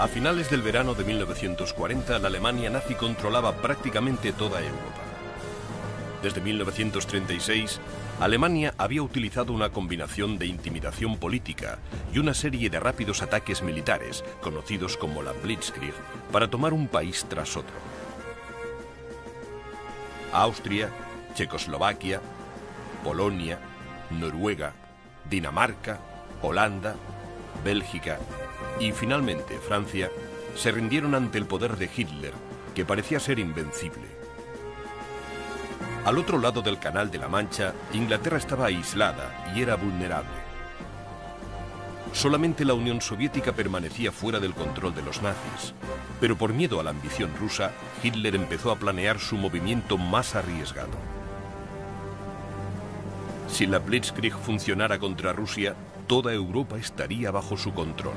A finales del verano de 1940, la Alemania nazi controlaba prácticamente toda Europa. Desde 1936, Alemania había utilizado una combinación de intimidación política y una serie de rápidos ataques militares, conocidos como la Blitzkrieg, para tomar un país tras otro. Austria, Checoslovaquia, Polonia, Noruega, Dinamarca, Holanda, Bélgica y finalmente Francia se rindieron ante el poder de Hitler, que parecía ser invencible. Al otro lado del Canal de la Mancha, Inglaterra estaba aislada y era vulnerable. Solamente la Unión Soviética permanecía fuera del control de los nazis, pero por miedo a la ambición rusa, Hitler empezó a planear su movimiento más arriesgado. Si la Blitzkrieg funcionara contra Rusia, toda Europa estaría bajo su control.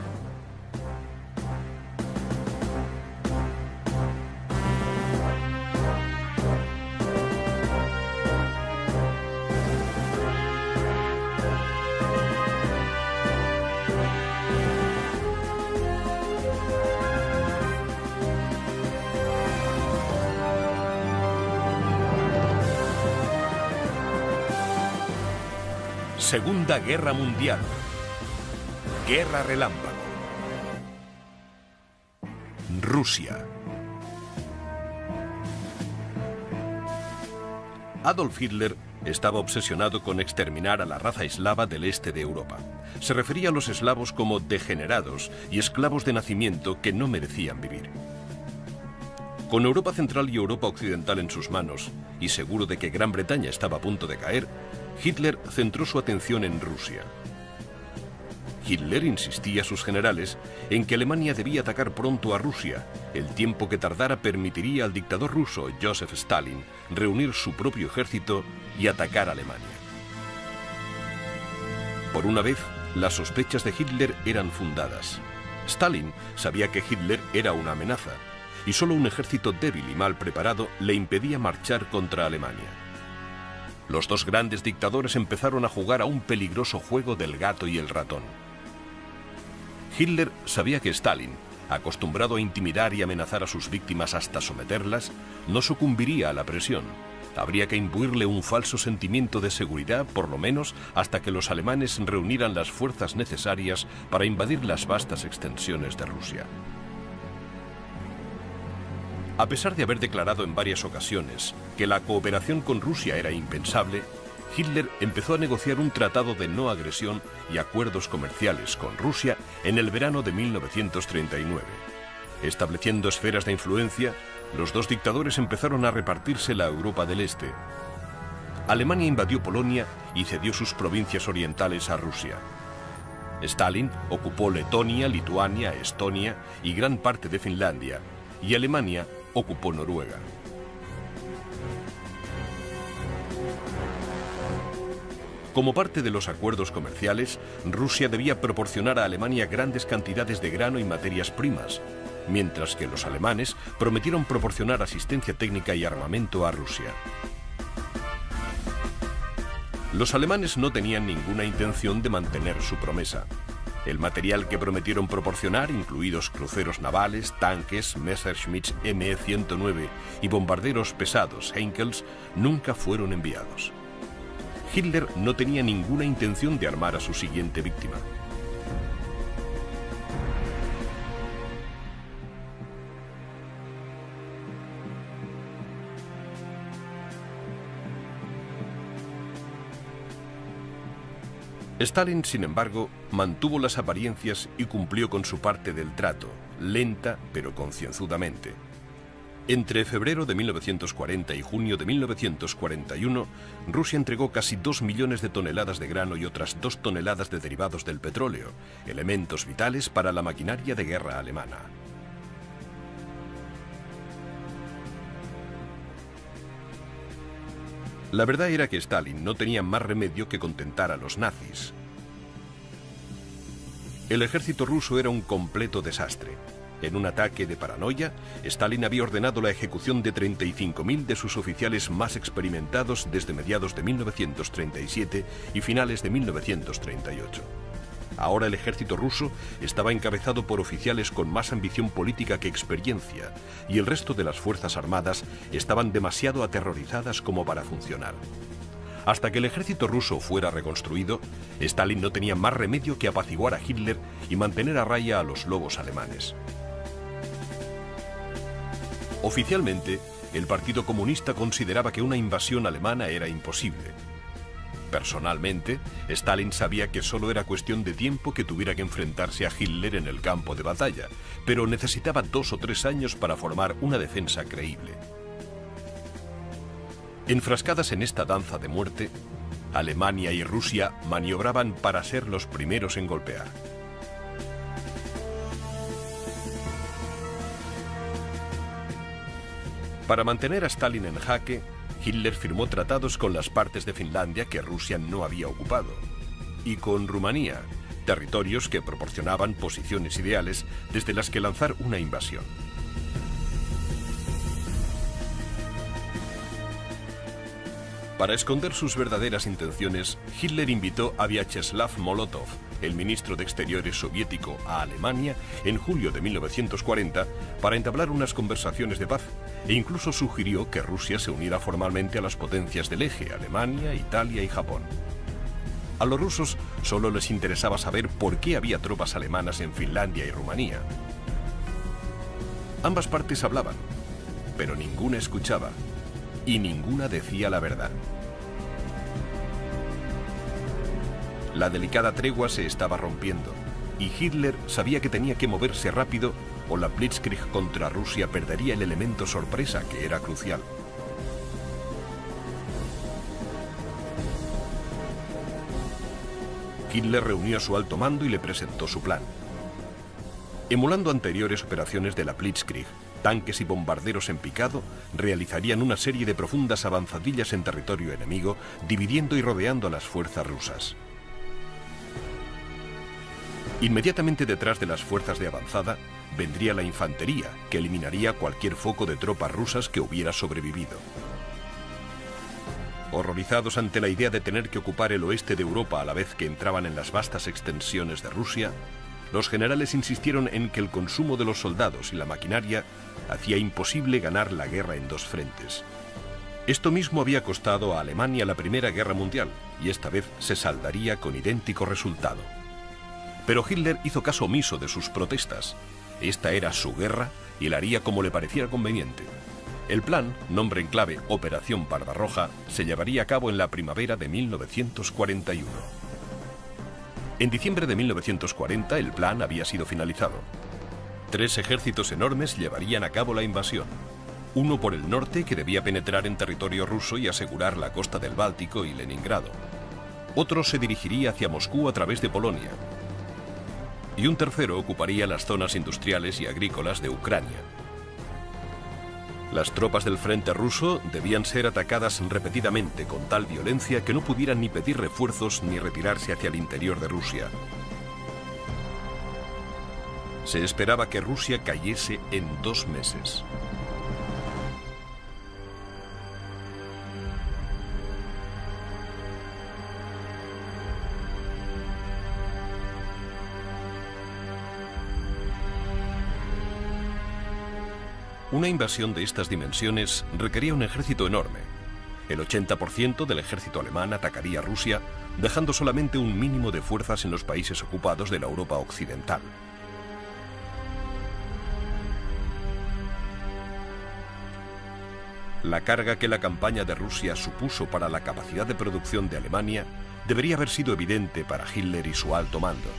Segunda Guerra Mundial. Guerra relámpago. Rusia. Adolf Hitler estaba obsesionado con exterminar a la raza eslava del este de Europa. Se refería a los eslavos como degenerados y esclavos de nacimiento que no merecían vivir. Con Europa Central y Europa Occidental en sus manos, y seguro de que Gran Bretaña estaba a punto de caer, Hitler centró su atención en Rusia. Hitler insistía a sus generales en que Alemania debía atacar pronto a Rusia. El tiempo que tardara permitiría al dictador ruso Joseph Stalin reunir su propio ejército y atacar a Alemania. Por una vez, las sospechas de Hitler eran fundadas. Stalin sabía que Hitler era una amenaza, y solo un ejército débil y mal preparado le impedía marchar contra Alemania. Los dos grandes dictadores empezaron a jugar a un peligroso juego del gato y el ratón. Hitler sabía que Stalin, acostumbrado a intimidar y amenazar a sus víctimas hasta someterlas, no sucumbiría a la presión. Habría que imbuirle un falso sentimiento de seguridad, por lo menos hasta que los alemanes reunieran las fuerzas necesarias para invadir las vastas extensiones de Rusia. A pesar de haber declarado en varias ocasiones que la cooperación con Rusia era impensable, Hitler empezó a negociar un tratado de no agresión y acuerdos comerciales con Rusia en el verano de 1939. Estableciendo esferas de influencia, los dos dictadores empezaron a repartirse la Europa del Este. Alemania invadió Polonia y cedió sus provincias orientales a Rusia. Stalin ocupó Letonia, Lituania, Estonia y gran parte de Finlandia, y Alemania ocupó Noruega. Como parte de los acuerdos comerciales, Rusia debía proporcionar a Alemania grandes cantidades de grano y materias primas, mientras que los alemanes prometieron proporcionar asistencia técnica y armamento a Rusia. Los alemanes no tenían ninguna intención de mantener su promesa. El material que prometieron proporcionar, incluidos cruceros navales, tanques, Messerschmitt Me-109 y bombarderos pesados Henkels, nunca fueron enviados. Hitler no tenía ninguna intención de armar a su siguiente víctima. Stalin, sin embargo, mantuvo las apariencias y cumplió con su parte del trato, lenta pero concienzudamente. Entre febrero de 1940 y junio de 1941, Rusia entregó casi 2 millones de toneladas de grano y otras 2 toneladas de derivados del petróleo, elementos vitales para la maquinaria de guerra alemana. La verdad era que Stalin no tenía más remedio que contentar a los nazis. El ejército ruso era un completo desastre. En un ataque de paranoia, Stalin había ordenado la ejecución de 35.000 de sus oficiales más experimentados desde mediados de 1937 y finales de 1938. Ahora el ejército ruso estaba encabezado por oficiales con más ambición política que experiencia, y el resto de las fuerzas armadas estaban demasiado aterrorizadas como para funcionar. Hasta que el ejército ruso fuera reconstruido, Stalin no tenía más remedio que apaciguar a Hitler y mantener a raya a los lobos alemanes. Oficialmente, el Partido Comunista consideraba que una invasión alemana era imposible. Personalmente, Stalin sabía que solo era cuestión de tiempo que tuviera que enfrentarse a Hitler en el campo de batalla, pero necesitaba 2 o 3 años para formar una defensa creíble. Enfrascadas en esta danza de muerte, Alemania y Rusia maniobraban para ser los primeros en golpear. Para mantener a Stalin en jaque, Hitler firmó tratados con las partes de Finlandia que Rusia no había ocupado, y con Rumanía, territorios que proporcionaban posiciones ideales desde las que lanzar una invasión. Para esconder sus verdaderas intenciones, Hitler invitó a Vyacheslav Molotov, el ministro de Exteriores soviético, a Alemania en julio de 1940 para entablar unas conversaciones de paz, e incluso sugirió que Rusia se uniera formalmente a las potencias del eje, Alemania, Italia y Japón. A los rusos solo les interesaba saber por qué había tropas alemanas en Finlandia y Rumanía. Ambas partes hablaban, pero ninguna escuchaba, y ninguna decía la verdad. La delicada tregua se estaba rompiendo, y Hitler sabía que tenía que moverse rápido o la Blitzkrieg contra Rusia perdería el elemento sorpresa que era crucial. Hitler reunió a su alto mando y le presentó su plan. Emulando anteriores operaciones de la Blitzkrieg, tanques y bombarderos en picado realizarían una serie de profundas avanzadillas en territorio enemigo, dividiendo y rodeando a las fuerzas rusas. Inmediatamente detrás de las fuerzas de avanzada vendría la infantería, que eliminaría cualquier foco de tropas rusas que hubiera sobrevivido. Horrorizados ante la idea de tener que ocupar el oeste de Europa a la vez que entraban en las vastas extensiones de Rusia, los generales insistieron en que el consumo de los soldados y la maquinaria hacía imposible ganar la guerra en 2 frentes. Esto mismo había costado a Alemania la Primera Guerra Mundial, y esta vez se saldaría con idéntico resultado. Pero Hitler hizo caso omiso de sus protestas. Esta era su guerra y la haría como le pareciera conveniente. El plan, nombre en clave Operación Barbarroja, se llevaría a cabo en la primavera de 1941. En diciembre de 1940 el plan había sido finalizado. 3 ejércitos enormes llevarían a cabo la invasión. Uno por el norte, que debía penetrar en territorio ruso y asegurar la costa del Báltico y Leningrado. Otro se dirigiría hacia Moscú a través de Polonia. Y un tercero ocuparía las zonas industriales y agrícolas de Ucrania. Las tropas del frente ruso debían ser atacadas repetidamente con tal violencia que no pudieran ni pedir refuerzos ni retirarse hacia el interior de Rusia. Se esperaba que Rusia cayese en 2 meses. Una invasión de estas dimensiones requería un ejército enorme. El 80% del ejército alemán atacaría Rusia, dejando solamente un mínimo de fuerzas en los países ocupados de la Europa occidental. La carga que la campaña de Rusia supuso para la capacidad de producción de Alemania debería haber sido evidente para Hitler y su alto mando.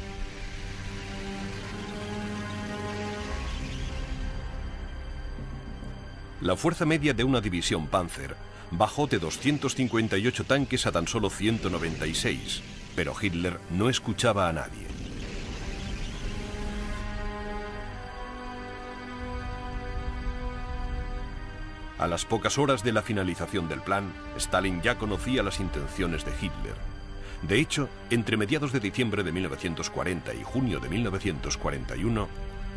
La fuerza media de una división Panzer bajó de 258 tanques a tan solo 196, pero Hitler no escuchaba a nadie. A las pocas horas de la finalización del plan, Stalin ya conocía las intenciones de Hitler. De hecho, entre mediados de diciembre de 1940 y junio de 1941,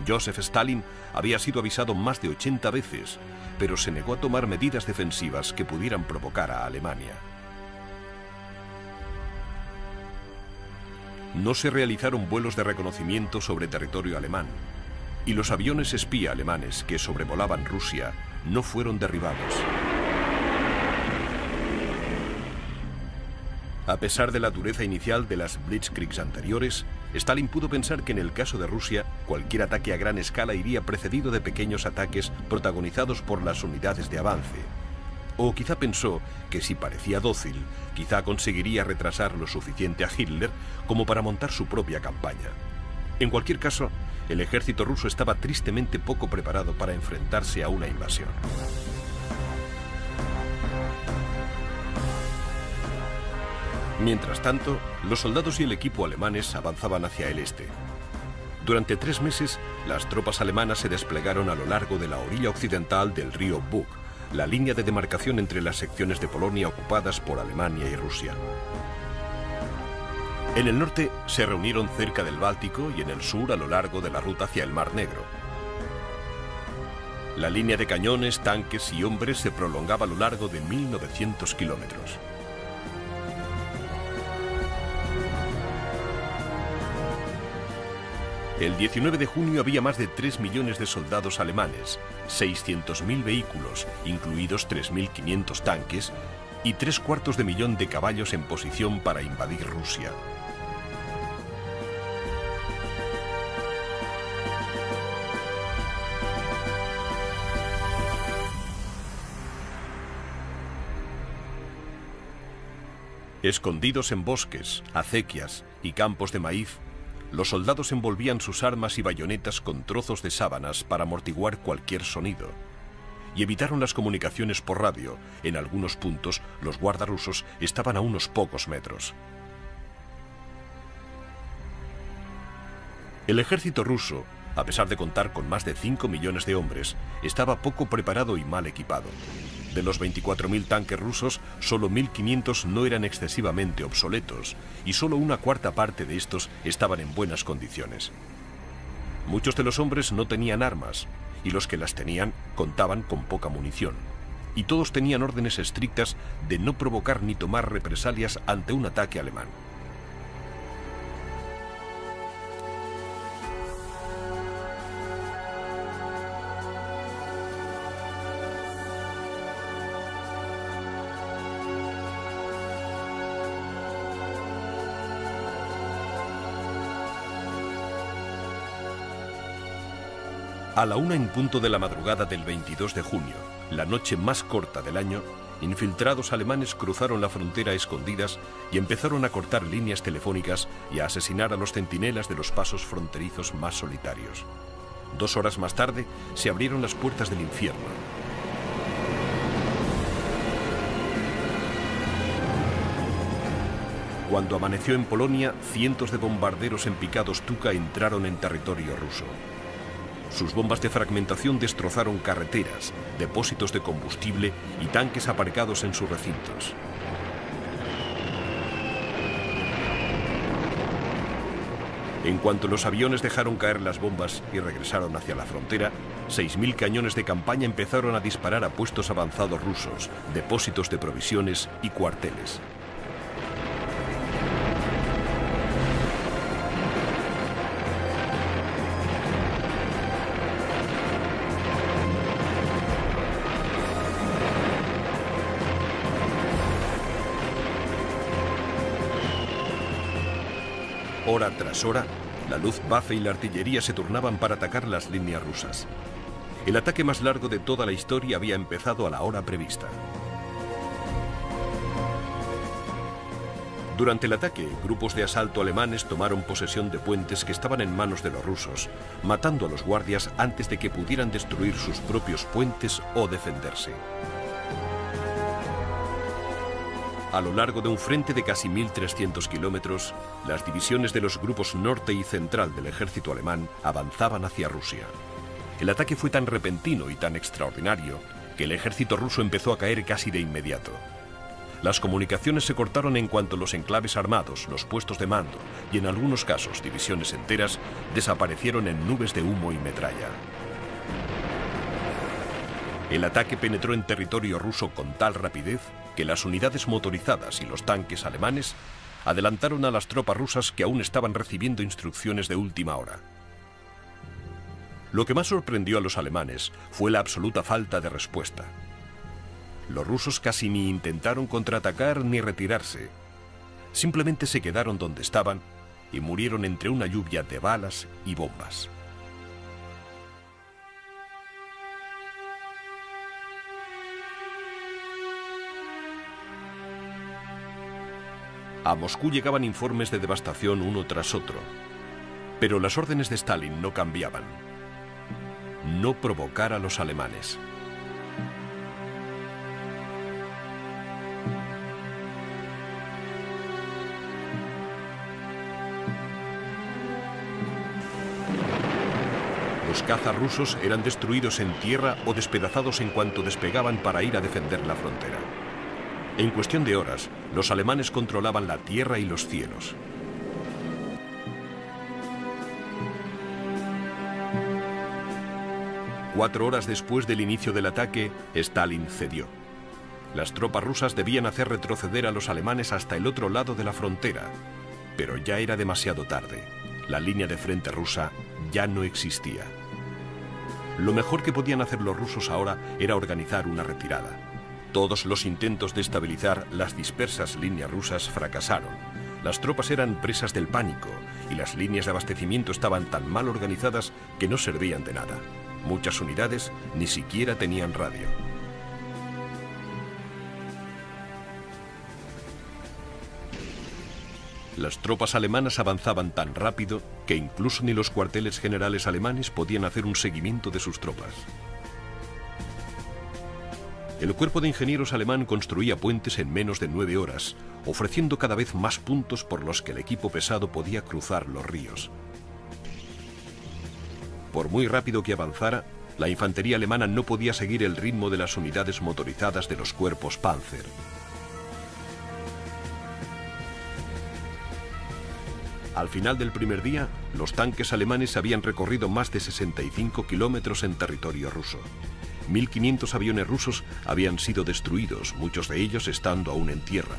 Joseph Stalin había sido avisado más de 80 veces, pero se negó a tomar medidas defensivas que pudieran provocar a Alemania. No se realizaron vuelos de reconocimiento sobre territorio alemán, y los aviones espía alemanes que sobrevolaban Rusia no fueron derribados. A pesar de la dureza inicial de las Blitzkriegs anteriores, Stalin pudo pensar que en el caso de Rusia, cualquier ataque a gran escala iría precedido de pequeños ataques protagonizados por las unidades de avance. O quizá pensó que si parecía dócil, quizá conseguiría retrasar lo suficiente a Hitler como para montar su propia campaña. En cualquier caso, el ejército ruso estaba tristemente poco preparado para enfrentarse a una invasión. Mientras tanto, los soldados y el equipo alemanes avanzaban hacia el este. Durante 3 meses, las tropas alemanas se desplegaron a lo largo de la orilla occidental del río Bug, la línea de demarcación entre las secciones de Polonia ocupadas por Alemania y Rusia. En el norte se reunieron cerca del Báltico y en el sur a lo largo de la ruta hacia el Mar Negro. La línea de cañones, tanques y hombres se prolongaba a lo largo de 1900 kilómetros. El 19 de junio había más de 3 millones de soldados alemanes, 600.000 vehículos, incluidos 3.500 tanques, y 3/4 de millón de caballos en posición para invadir Rusia. Escondidos en bosques, acequias y campos de maíz, los soldados envolvían sus armas y bayonetas con trozos de sábanas para amortiguar cualquier sonido. Y evitaron las comunicaciones por radio. En algunos puntos, los guardas rusos estaban a unos pocos metros. El ejército ruso, a pesar de contar con más de 5 millones de hombres, estaba poco preparado y mal equipado. De los 24.000 tanques rusos, solo 1.500 no eran excesivamente obsoletos, y solo una cuarta parte de estos estaban en buenas condiciones. Muchos de los hombres no tenían armas, y los que las tenían contaban con poca munición. Y todos tenían órdenes estrictas de no provocar ni tomar represalias ante un ataque alemán. A la 1 en punto de la madrugada del 22 de junio, la noche más corta del año, infiltrados alemanes cruzaron la frontera a escondidas y empezaron a cortar líneas telefónicas y a asesinar a los centinelas de los pasos fronterizos más solitarios. 2 horas más tarde, se abrieron las puertas del infierno. Cuando amaneció en Polonia, cientos de bombarderos en picados Tuka entraron en territorio ruso. Sus bombas de fragmentación destrozaron carreteras, depósitos de combustible y tanques aparcados en sus recintos. En cuanto los aviones dejaron caer las bombas y regresaron hacia la frontera, 6.000 cañones de campaña empezaron a disparar a puestos avanzados rusos, depósitos de provisiones y cuarteles. Hora tras hora, la Luftwaffe y la artillería se turnaban para atacar las líneas rusas. El ataque más largo de toda la historia había empezado a la hora prevista. Durante el ataque, grupos de asalto alemanes tomaron posesión de puentes que estaban en manos de los rusos, matando a los guardias antes de que pudieran destruir sus propios puentes o defenderse. A lo largo de un frente de casi 1.300 kilómetros, las divisiones de los grupos norte y central del ejército alemán avanzaban hacia Rusia. El ataque fue tan repentino y tan extraordinario que el ejército ruso empezó a caer casi de inmediato. Las comunicaciones se cortaron en cuanto los enclaves armados, los puestos de mando y en algunos casos divisiones enteras desaparecieron en nubes de humo y metralla. El ataque penetró en territorio ruso con tal rapidez que las unidades motorizadas y los tanques alemanes adelantaron a las tropas rusas que aún estaban recibiendo instrucciones de última hora. Lo que más sorprendió a los alemanes fue la absoluta falta de respuesta. Los rusos casi ni intentaron contraatacar ni retirarse. Simplemente se quedaron donde estaban y murieron entre una lluvia de balas y bombas. A Moscú llegaban informes de devastación uno tras otro, pero las órdenes de Stalin no cambiaban. No provocar a los alemanes. Los cazas rusos eran destruidos en tierra o despedazados en cuanto despegaban para ir a defender la frontera. En cuestión de horas, los alemanes controlaban la tierra y los cielos. Cuatro horas después del inicio del ataque, Stalin cedió. Las tropas rusas debían hacer retroceder a los alemanes hasta el otro lado de la frontera, pero ya era demasiado tarde. La línea de frente rusa ya no existía. Lo mejor que podían hacer los rusos ahora era organizar una retirada. Todos los intentos de estabilizar las dispersas líneas rusas fracasaron. Las tropas eran presas del pánico y las líneas de abastecimiento estaban tan mal organizadas que no servían de nada. Muchas unidades ni siquiera tenían radio. Las tropas alemanas avanzaban tan rápido que incluso ni los cuarteles generales alemanes podían hacer un seguimiento de sus tropas. El cuerpo de ingenieros alemán construía puentes en menos de 9 horas, ofreciendo cada vez más puntos por los que el equipo pesado podía cruzar los ríos. Por muy rápido que avanzara, la infantería alemana no podía seguir el ritmo de las unidades motorizadas de los cuerpos Panzer. Al final del primer día, los tanques alemanes habían recorrido más de 65 kilómetros en territorio ruso. 1.500 aviones rusos habían sido destruidos, muchos de ellos estando aún en tierra,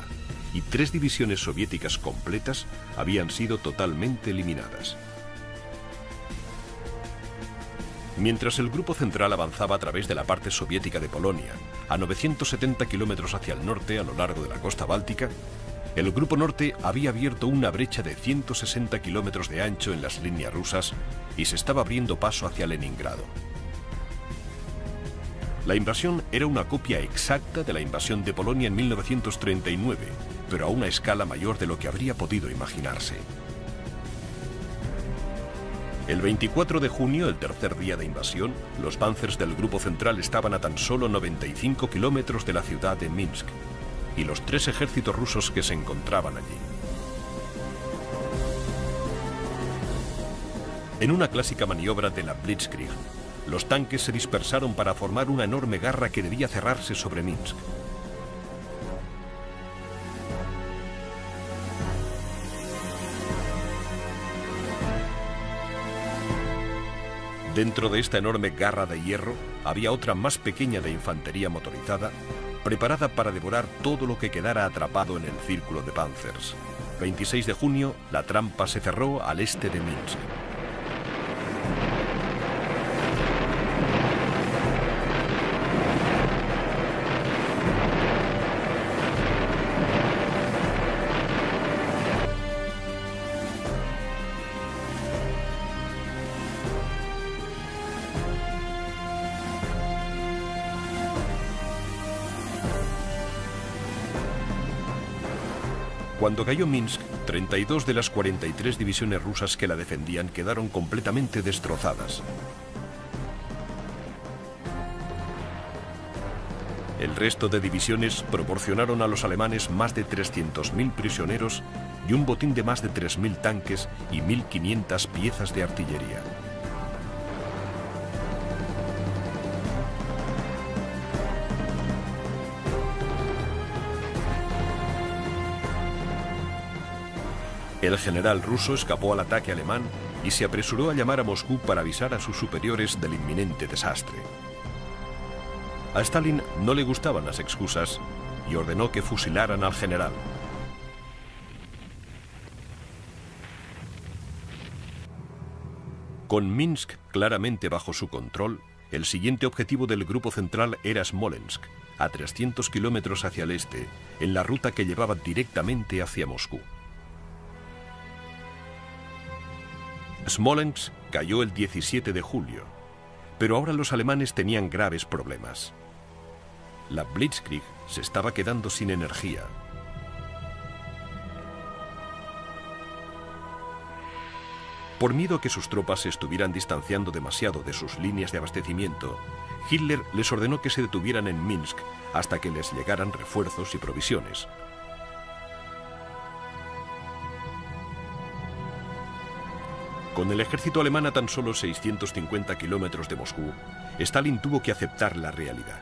y 3 divisiones soviéticas completas habían sido totalmente eliminadas. Mientras el grupo central avanzaba a través de la parte soviética de Polonia, a 970 kilómetros hacia el norte a lo largo de la costa báltica, el grupo norte había abierto una brecha de 160 kilómetros de ancho en las líneas rusas y se estaba abriendo paso hacia Leningrado. La invasión era una copia exacta de la invasión de Polonia en 1939, pero a una escala mayor de lo que habría podido imaginarse. El 24 de junio, el tercer día de invasión, los panzers del grupo central estaban a tan solo 95 kilómetros de la ciudad de Minsk y los 3 ejércitos rusos que se encontraban allí. En una clásica maniobra de la Blitzkrieg, los tanques se dispersaron para formar una enorme garra que debía cerrarse sobre Minsk. Dentro de esta enorme garra de hierro había otra más pequeña de infantería motorizada, preparada para devorar todo lo que quedara atrapado en el círculo de panzers. 26 de junio, la trampa se cerró al este de Minsk. Cuando cayó Minsk, 32 de las 43 divisiones rusas que la defendían quedaron completamente destrozadas. El resto de divisiones proporcionaron a los alemanes más de 300.000 prisioneros y un botín de más de 3.000 tanques y 1.500 piezas de artillería. El general ruso escapó al ataque alemán y se apresuró a llamar a Moscú para avisar a sus superiores del inminente desastre. A Stalin no le gustaban las excusas y ordenó que fusilaran al general. Con Minsk claramente bajo su control, el siguiente objetivo del grupo central era Smolensk, a 300 kilómetros hacia el este, en la ruta que llevaba directamente hacia Moscú. Smolensk cayó el 17 de julio, pero ahora los alemanes tenían graves problemas. La Blitzkrieg se estaba quedando sin energía. Por miedo a que sus tropas se estuvieran distanciando demasiado de sus líneas de abastecimiento, Hitler les ordenó que se detuvieran en Minsk hasta que les llegaran refuerzos y provisiones. Con el ejército alemán a tan solo 650 kilómetros de Moscú, Stalin tuvo que aceptar la realidad.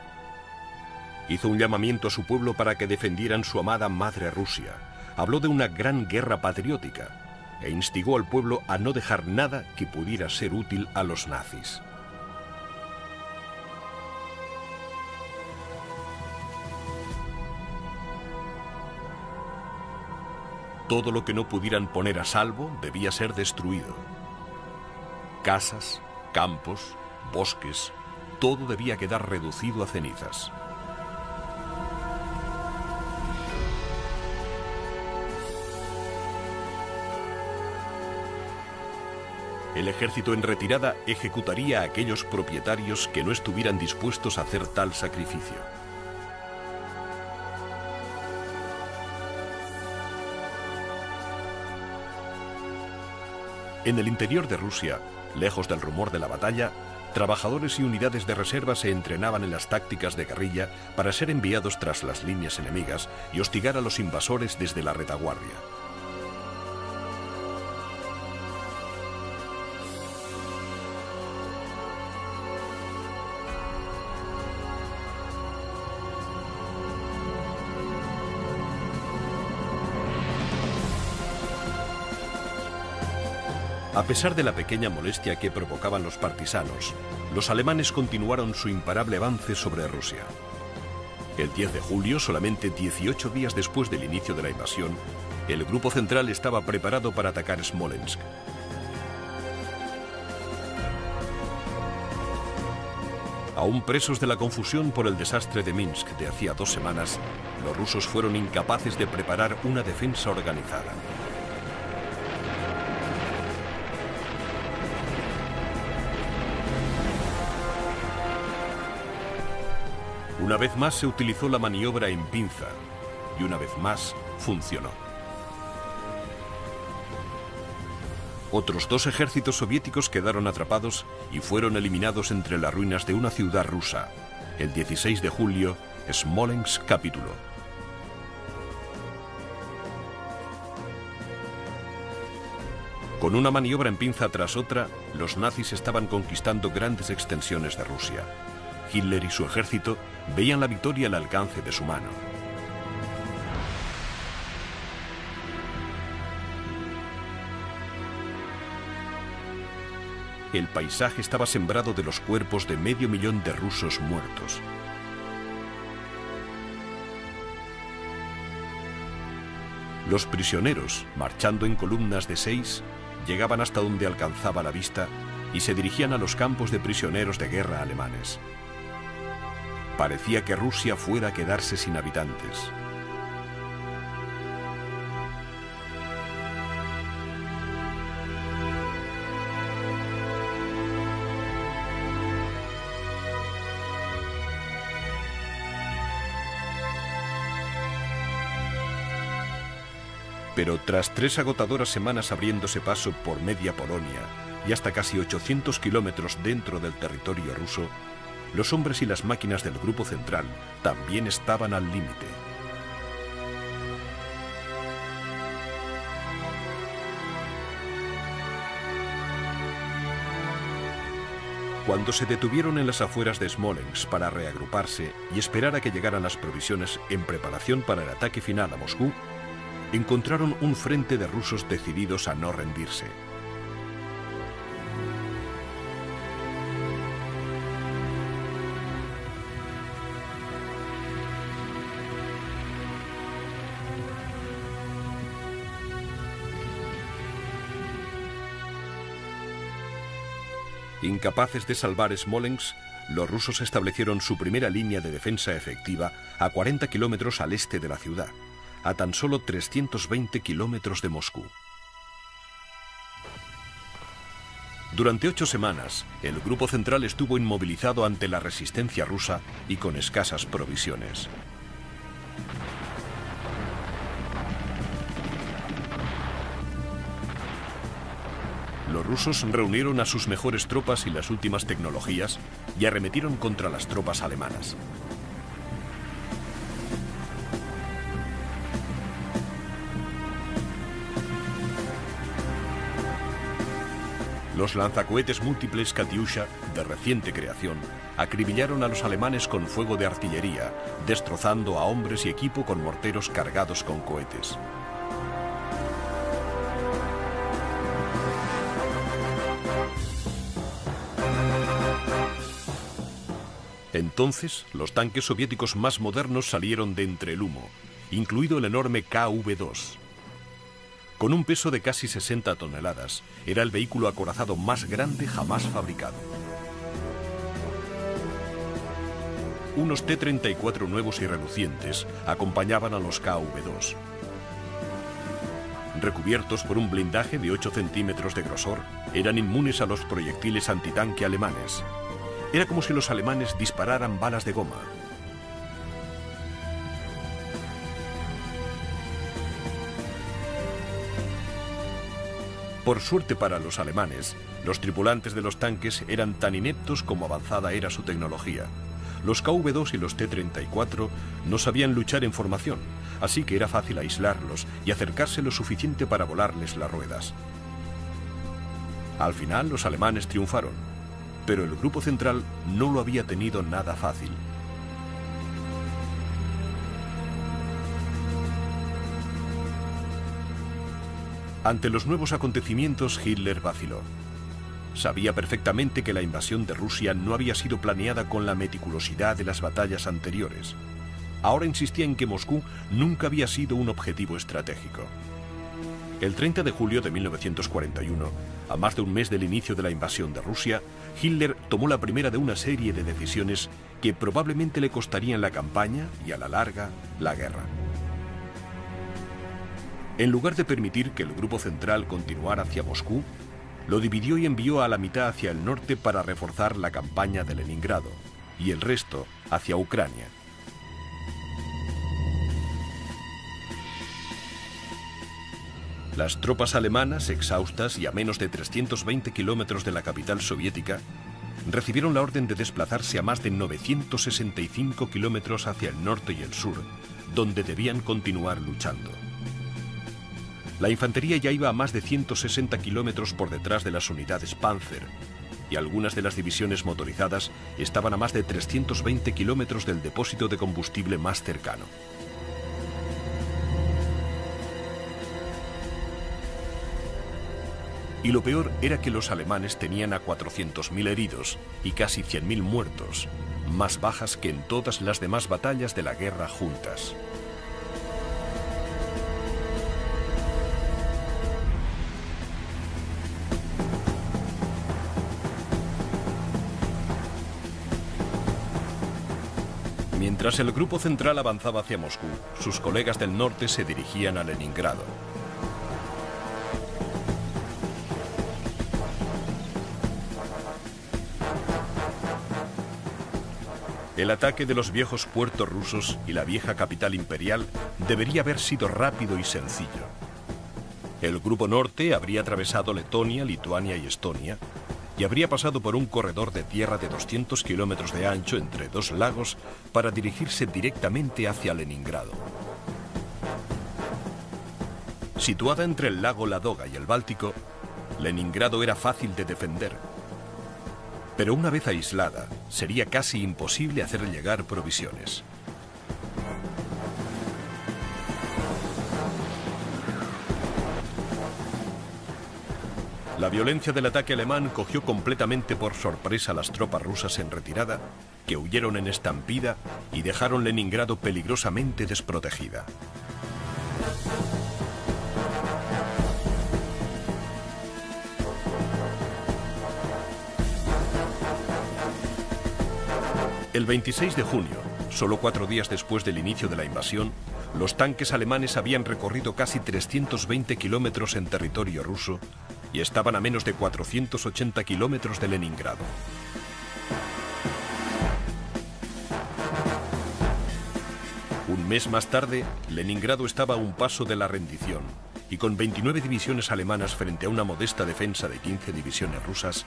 Hizo un llamamiento a su pueblo para que defendieran su amada madre Rusia. Habló de una gran guerra patriótica e instigó al pueblo a no dejar nada que pudiera ser útil a los nazis. Todo lo que no pudieran poner a salvo debía ser destruido. Casas, campos, bosques, todo debía quedar reducido a cenizas. El ejército en retirada ejecutaría a aquellos propietarios que no estuvieran dispuestos a hacer tal sacrificio. En el interior de Rusia, lejos del rumor de la batalla, trabajadores y unidades de reserva se entrenaban en las tácticas de guerrilla para ser enviados tras las líneas enemigas y hostigar a los invasores desde la retaguardia. A pesar de la pequeña molestia que provocaban los partisanos, los alemanes continuaron su imparable avance sobre Rusia. El 10 de julio, solamente 18 días después del inicio de la invasión, el grupo central estaba preparado para atacar Smolensk. Aún presos de la confusión por el desastre de Minsk de hacía 2 semanas, los rusos fueron incapaces de preparar una defensa organizada. Una vez más se utilizó la maniobra en pinza y una vez más funcionó. Otros 2 ejércitos soviéticos quedaron atrapados y fueron eliminados entre las ruinas de una ciudad rusa. El 16 de julio, Smolensk capituló. Con una maniobra en pinza tras otra, los nazis estaban conquistando grandes extensiones de Rusia. Hitler y su ejército veían la victoria al alcance de su mano. El paisaje estaba sembrado de los cuerpos de 500.000 de rusos muertos. Los prisioneros, marchando en columnas de 6, llegaban hasta donde alcanzaba la vista y se dirigían a los campos de prisioneros de guerra alemanes. Parecía que Rusia fuera a quedarse sin habitantes. Pero tras 3 agotadoras semanas abriéndose paso por media Polonia y hasta casi 800 kilómetros dentro del territorio ruso, los hombres y las máquinas del grupo central también estaban al límite. Cuando se detuvieron en las afueras de Smolensk para reagruparse y esperar a que llegaran las provisiones en preparación para el ataque final a Moscú, encontraron un frente de rusos decididos a no rendirse. Incapaces de salvar Smolensk, los rusos establecieron su primera línea de defensa efectiva a 40 kilómetros al este de la ciudad, a tan solo 320 kilómetros de Moscú. Durante 8 semanas, el Grupo Central estuvo inmovilizado ante la resistencia rusa y con escasas provisiones. Los rusos reunieron a sus mejores tropas y las últimas tecnologías y arremetieron contra las tropas alemanas. Los lanzacohetes múltiples Katyusha, de reciente creación, acribillaron a los alemanes con fuego de artillería, destrozando a hombres y equipo con morteros cargados con cohetes. Entonces, los tanques soviéticos más modernos salieron de entre el humo, incluido el enorme KV-2. Con un peso de casi 60 toneladas, era el vehículo acorazado más grande jamás fabricado. Unos T-34 nuevos y relucientes acompañaban a los KV-2. Recubiertos por un blindaje de 8 centímetros de grosor, eran inmunes a los proyectiles antitanque alemanes. Era como si los alemanes dispararan balas de goma. Por suerte para los alemanes, los tripulantes de los tanques eran tan ineptos como avanzada era su tecnología. Los KV-2 y los T-34 no sabían luchar en formación, así que era fácil aislarlos y acercarse lo suficiente para volarles las ruedas. Al final, los alemanes triunfaron, pero el Grupo Central no lo había tenido nada fácil. Ante los nuevos acontecimientos, Hitler vaciló. Sabía perfectamente que la invasión de Rusia no había sido planeada con la meticulosidad de las batallas anteriores. Ahora insistía en que Moscú nunca había sido un objetivo estratégico. El 30 de julio de 1941, a más de un mes del inicio de la invasión de Rusia, Hitler tomó la primera de una serie de decisiones que probablemente le costarían la campaña y, a la larga, la guerra. En lugar de permitir que el Grupo Central continuara hacia Moscú, lo dividió y envió a la mitad hacia el norte para reforzar la campaña de Leningrado, y el resto hacia Ucrania. Las tropas alemanas, exhaustas y a menos de 320 kilómetros de la capital soviética, recibieron la orden de desplazarse a más de 965 kilómetros hacia el norte y el sur, donde debían continuar luchando. La infantería ya iba a más de 160 kilómetros por detrás de las unidades Panzer, y algunas de las divisiones motorizadas estaban a más de 320 kilómetros del depósito de combustible más cercano. Y lo peor era que los alemanes tenían a 400.000 heridos y casi 100.000 muertos, más bajas que en todas las demás batallas de la guerra juntas. Mientras el Grupo Central avanzaba hacia Moscú, sus colegas del norte se dirigían a Leningrado. El ataque de los viejos puertos rusos y la vieja capital imperial debería haber sido rápido y sencillo. El Grupo Norte habría atravesado Letonia, Lituania y Estonia y habría pasado por un corredor de tierra de 200 kilómetros de ancho entre dos lagos para dirigirse directamente hacia Leningrado. Situada entre el lago Ladoga y el Báltico, Leningrado era fácil de defender. Pero una vez aislada, sería casi imposible hacer llegar provisiones. La violencia del ataque alemán cogió completamente por sorpresa a las tropas rusas en retirada, que huyeron en estampida y dejaron Leningrado peligrosamente desprotegida. El 26 de junio, solo 4 días después del inicio de la invasión, los tanques alemanes habían recorrido casi 320 kilómetros en territorio ruso y estaban a menos de 480 kilómetros de Leningrado. Un mes más tarde, Leningrado estaba a un paso de la rendición y con 29 divisiones alemanas frente a una modesta defensa de 15 divisiones rusas,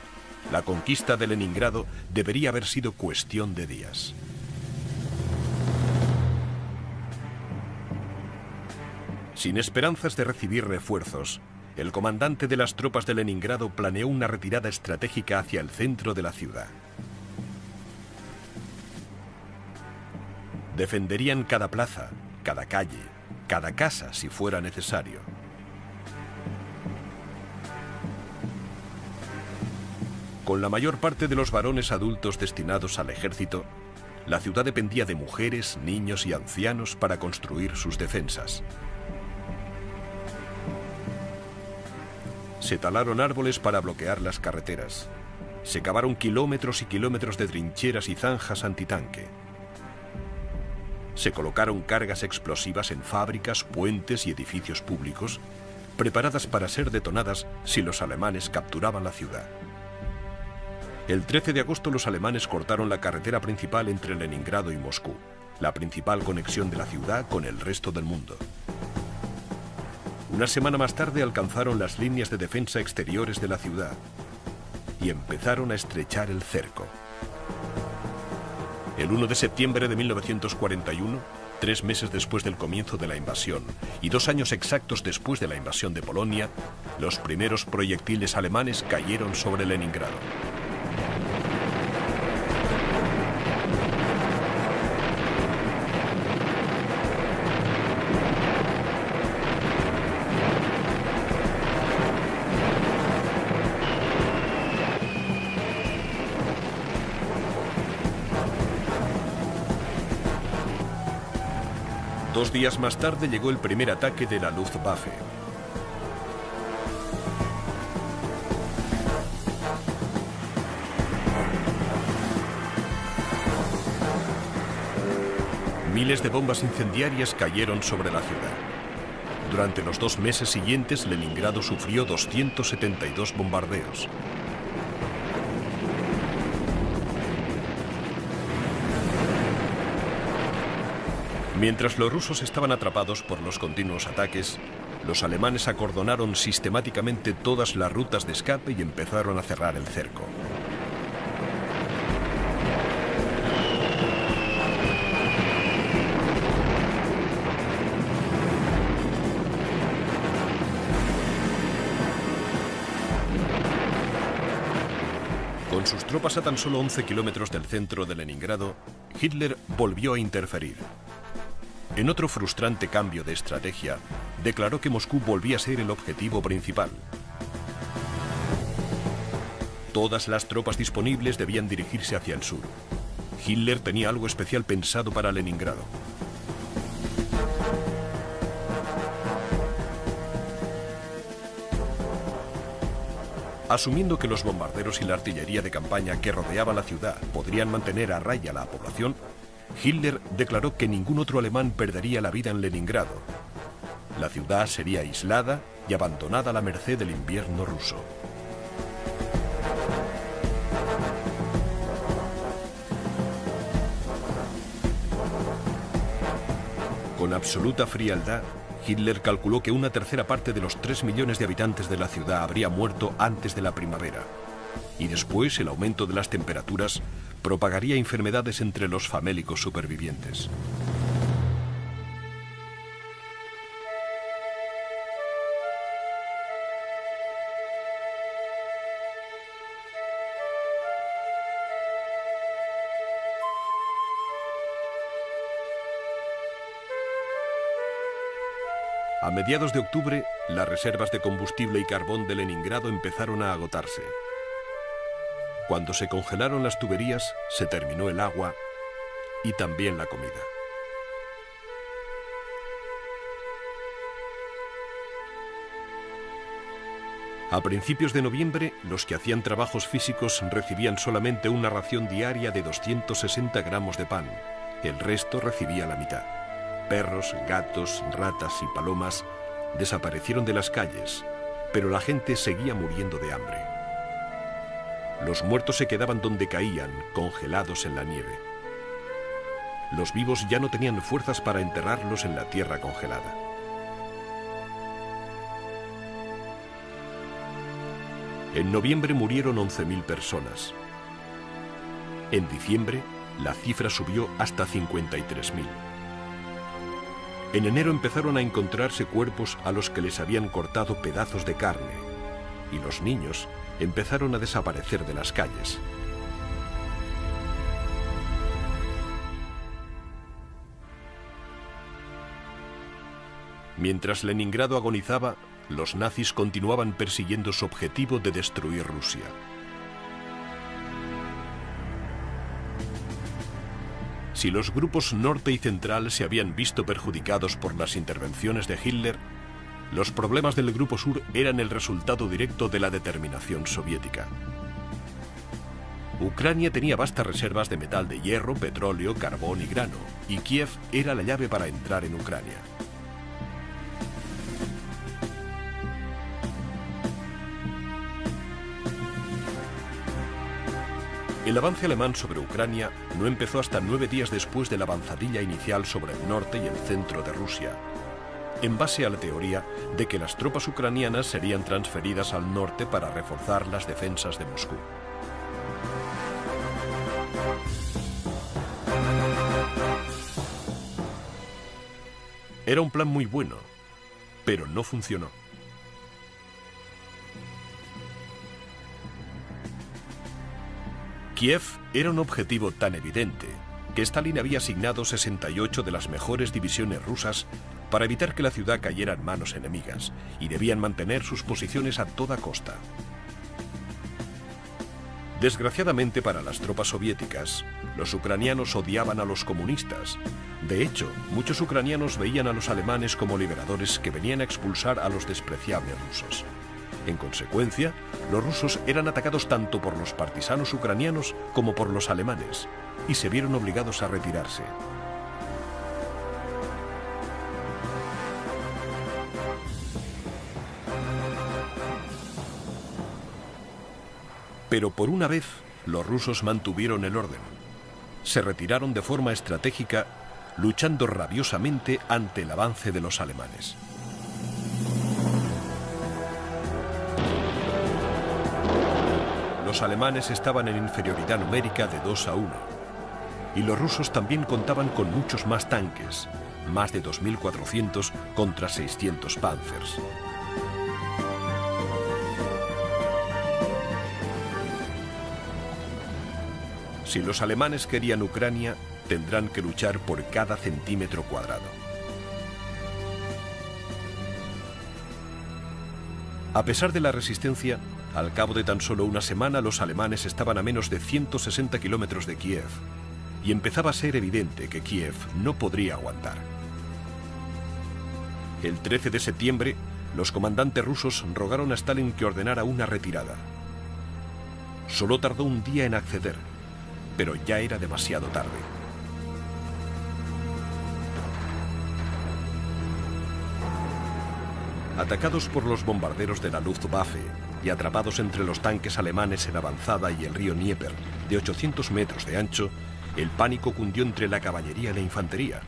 la conquista de Leningrado debería haber sido cuestión de días. Sin esperanzas de recibir refuerzos, el comandante de las tropas de Leningrado planeó una retirada estratégica hacia el centro de la ciudad. Defenderían cada plaza, cada calle, cada casa si fuera necesario. Con la mayor parte de los varones adultos destinados al ejército, la ciudad dependía de mujeres, niños y ancianos para construir sus defensas. Se talaron árboles para bloquear las carreteras. Se cavaron kilómetros y kilómetros de trincheras y zanjas antitanque. Se colocaron cargas explosivas en fábricas, puentes y edificios públicos, preparadas para ser detonadas si los alemanes capturaban la ciudad. El 13 de agosto los alemanes cortaron la carretera principal entre Leningrado y Moscú, la principal conexión de la ciudad con el resto del mundo. Una semana más tarde alcanzaron las líneas de defensa exteriores de la ciudad y empezaron a estrechar el cerco. El 1 de septiembre de 1941, 3 meses después del comienzo de la invasión y 2 años exactos después de la invasión de Polonia, los primeros proyectiles alemanes cayeron sobre Leningrado. Dos días más tarde llegó el primer ataque de la Luftwaffe. Miles de bombas incendiarias cayeron sobre la ciudad. Durante los 2 meses siguientes, Leningrado sufrió 272 bombardeos. Mientras los rusos estaban atrapados por los continuos ataques, los alemanes acordonaron sistemáticamente todas las rutas de escape y empezaron a cerrar el cerco. Con sus tropas a tan solo 11 kilómetros del centro de Leningrado, Hitler volvió a interferir. En otro frustrante cambio de estrategia, declaró que Moscú volvía a ser el objetivo principal. Todas las tropas disponibles debían dirigirse hacia el sur. Hitler tenía algo especial pensado para Leningrado. Asumiendo que los bombarderos y la artillería de campaña que rodeaba la ciudad podrían mantener a raya la población, Hitler declaró que ningún otro alemán perdería la vida en Leningrado. La ciudad sería aislada y abandonada a la merced del invierno ruso. Con absoluta frialdad, Hitler calculó que una tercera parte de los 3 millones de habitantes de la ciudad habría muerto antes de la primavera. Y después el aumento de las temperaturas propagaría enfermedades entre los famélicos supervivientes. A mediados de octubre, las reservas de combustible y carbón de Leningrado empezaron a agotarse. Cuando se congelaron las tuberías, se terminó el agua y también la comida. A principios de noviembre, los que hacían trabajos físicos recibían solamente una ración diaria de 260 gramos de pan. El resto recibía la mitad. Perros, gatos, ratas y palomas desaparecieron de las calles, pero la gente seguía muriendo de hambre. Los muertos se quedaban donde caían, congelados en la nieve. Los vivos ya no tenían fuerzas para enterrarlos en la tierra congelada. En noviembre murieron 11.000 personas. En diciembre, la cifra subió hasta 53.000. En enero empezaron a encontrarse cuerpos a los que les habían cortado pedazos de carne, y los niños empezaron a desaparecer de las calles. Mientras Leningrado agonizaba, los nazis continuaban persiguiendo su objetivo de destruir Rusia. Si los grupos norte y central se habían visto perjudicados por las intervenciones de Hitler, los problemas del grupo sur eran el resultado directo de la determinación soviética. Ucrania tenía vastas reservas de metal de hierro, petróleo, carbón y grano, y Kiev era la llave para entrar en Ucrania. El avance alemán sobre Ucrania no empezó hasta 9 días después de la avanzadilla inicial sobre el norte y el centro de Rusia, en base a la teoría de que las tropas ucranianas serían transferidas al norte para reforzar las defensas de Moscú. Era un plan muy bueno, pero no funcionó. Kiev era un objetivo tan evidente que Stalin había asignado 68 de las mejores divisiones rusas para evitar que la ciudad cayera en manos enemigas, y debían mantener sus posiciones a toda costa. Desgraciadamente para las tropas soviéticas, los ucranianos odiaban a los comunistas. De hecho, muchos ucranianos veían a los alemanes como liberadores que venían a expulsar a los despreciables rusos. En consecuencia, los rusos eran atacados tanto por los partisanos ucranianos como por los alemanes, y se vieron obligados a retirarse. Pero por una vez, los rusos mantuvieron el orden. Se retiraron de forma estratégica, luchando rabiosamente ante el avance de los alemanes. Los alemanes estaban en inferioridad numérica de 2-1, y los rusos también contaban con muchos más tanques, más de 2.400 contra 600 Panzers. Si los alemanes querían Ucrania, tendrán que luchar por cada centímetro cuadrado. A pesar de la resistencia, al cabo de tan solo una semana los alemanes estaban a menos de 160 kilómetros de Kiev, y empezaba a ser evidente que Kiev no podría aguantar. El 13 de septiembre, los comandantes rusos rogaron a Stalin que ordenara una retirada. Solo tardó un día en acceder, pero ya era demasiado tarde. Atacados por los bombarderos de la Luftwaffe y atrapados entre los tanques alemanes en avanzada y el río Dnieper, de 800 metros de ancho, el pánico cundió entre la caballería y la infantería,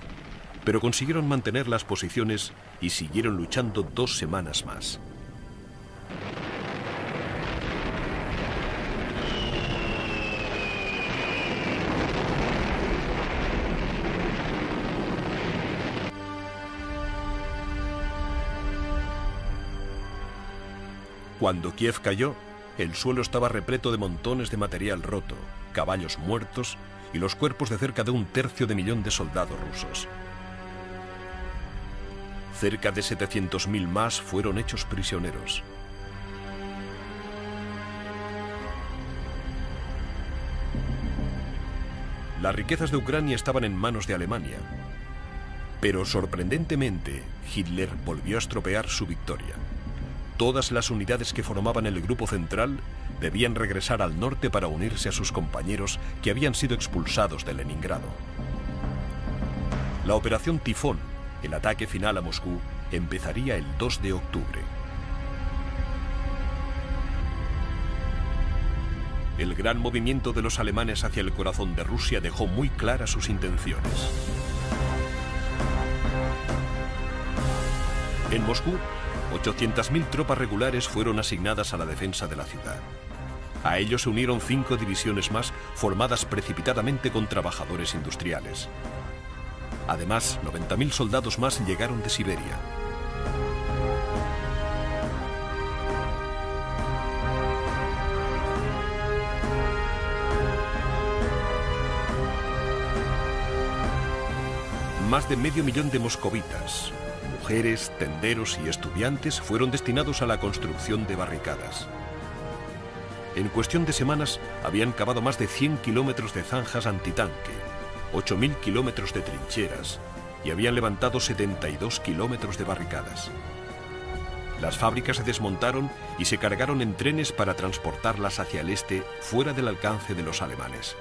pero consiguieron mantener las posiciones y siguieron luchando 2 semanas más. Cuando Kiev cayó, el suelo estaba repleto de montones de material roto, caballos muertos y los cuerpos de cerca de 1/3 de soldados rusos. Cerca de 700.000 más fueron hechos prisioneros. Las riquezas de Ucrania estaban en manos de Alemania, pero sorprendentemente Hitler volvió a estropear su victoria. Todas las unidades que formaban el grupo central debían regresar al norte para unirse a sus compañeros que habían sido expulsados de Leningrado. La operación Tifón, el ataque final a Moscú, empezaría el 2 de octubre. El gran movimiento de los alemanes hacia el corazón de Rusia dejó muy claras sus intenciones. En Moscú, 800.000 tropas regulares fueron asignadas a la defensa de la ciudad. A ellos se unieron 5 divisiones más formadas precipitadamente con trabajadores industriales. Además, 90.000 soldados más llegaron de Siberia. Más de medio millón de moscovitas, mujeres, tenderos y estudiantes fueron destinados a la construcción de barricadas. En cuestión de semanas habían cavado más de 100 kilómetros de zanjas antitanque, 8.000 kilómetros de trincheras y habían levantado 72 kilómetros de barricadas. Las fábricas se desmontaron y se cargaron en trenes para transportarlas hacia el este, fuera del alcance de los alemanes.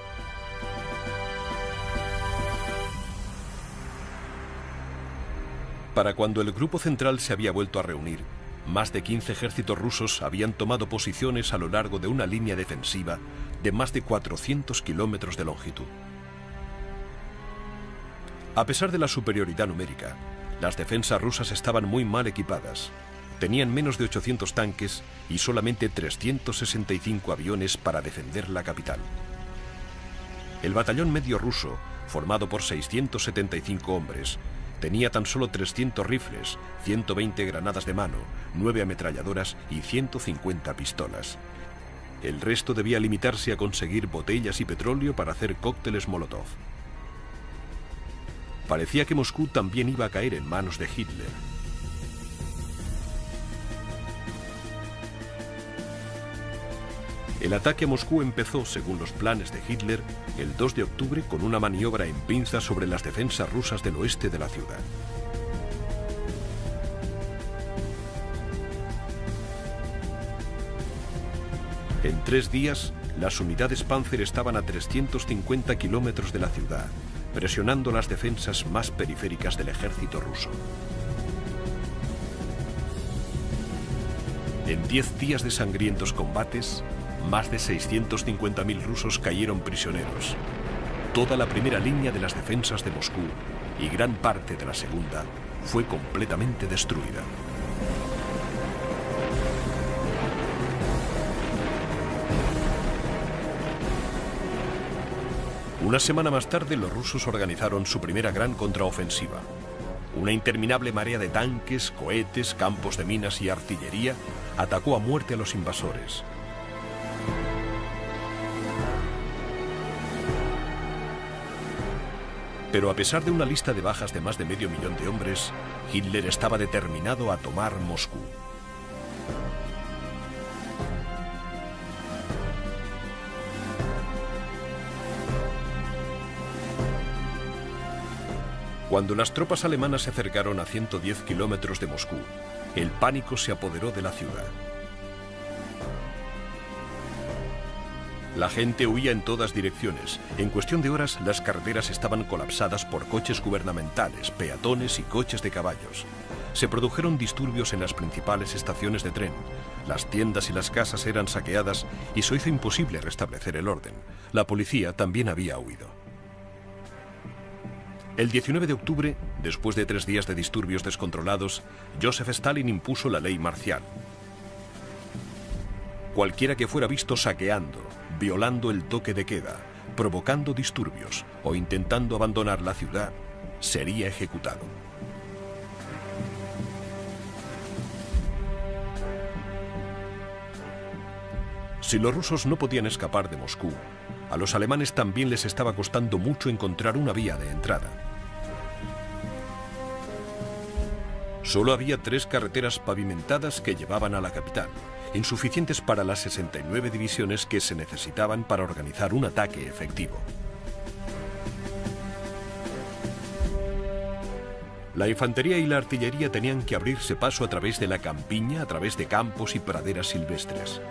Para cuando el grupo central se había vuelto a reunir, más de 15 ejércitos rusos habían tomado posiciones a lo largo de una línea defensiva de más de 400 kilómetros de longitud. A pesar de la superioridad numérica, las defensas rusas estaban muy mal equipadas. Tenían menos de 800 tanques y solamente 365 aviones para defender la capital. El batallón medio ruso, formado por 675 hombres, tenía tan solo 300 rifles, 120 granadas de mano, 9 ametralladoras y 150 pistolas. El resto debía limitarse a conseguir botellas y petróleo para hacer cócteles Molotov. Parecía que Moscú también iba a caer en manos de Hitler. El ataque a Moscú empezó, según los planes de Hitler, el 2 de octubre con una maniobra en pinzas sobre las defensas rusas del oeste de la ciudad. En 3 días, las unidades Panzer estaban a 350 kilómetros de la ciudad, presionando las defensas más periféricas del ejército ruso. En 10 días de sangrientos combates, más de 650.000 rusos cayeron prisioneros. Toda la primera línea de las defensas de Moscú y gran parte de la segunda fue completamente destruida. Una semana más tarde, los rusos organizaron su primera gran contraofensiva. Una interminable marea de tanques, cohetes, campos de minas y artillería atacó a muerte a los invasores. Pero a pesar de una lista de bajas de más de medio millón de hombres, Hitler estaba determinado a tomar Moscú. Cuando las tropas alemanas se acercaron a 110 kilómetros de Moscú, el pánico se apoderó de la ciudad. La gente huía en todas direcciones. En cuestión de horas, las carreteras estaban colapsadas por coches gubernamentales, peatones y coches de caballos. Se produjeron disturbios en las principales estaciones de tren. Las tiendas y las casas eran saqueadas y se hizo imposible restablecer el orden. La policía también había huido. El 19 de octubre, después de 3 días de disturbios descontrolados, Joseph Stalin impuso la ley marcial. Cualquiera que fuera visto saqueando, violando el toque de queda, provocando disturbios o intentando abandonar la ciudad, sería ejecutado. Si los rusos no podían escapar de Moscú, a los alemanes también les estaba costando mucho encontrar una vía de entrada. Solo había 3 carreteras pavimentadas que llevaban a la capital, insuficientes para las 69 divisiones que se necesitaban para organizar un ataque efectivo. La infantería y la artillería tenían que abrirse paso a través de la campiña, a través de campos y praderas silvestres.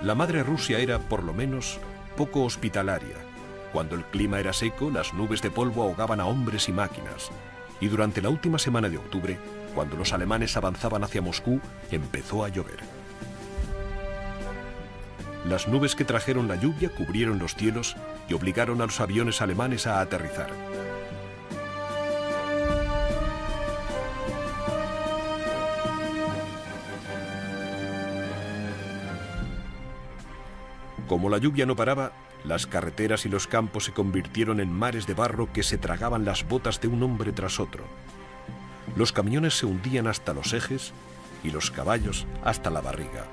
La madre Rusia era, por lo menos, poco hospitalaria. Cuando el clima era seco, las nubes de polvo ahogaban a hombres y máquinas. Y durante la última semana de octubre, cuando los alemanes avanzaban hacia Moscú, empezó a llover. Las nubes que trajeron la lluvia cubrieron los cielos y obligaron a los aviones alemanes a aterrizar. Como la lluvia no paraba, las carreteras y los campos se convirtieron en mares de barro que se tragaban las botas de un hombre tras otro. Los camiones se hundían hasta los ejes y los caballos hasta la barriga.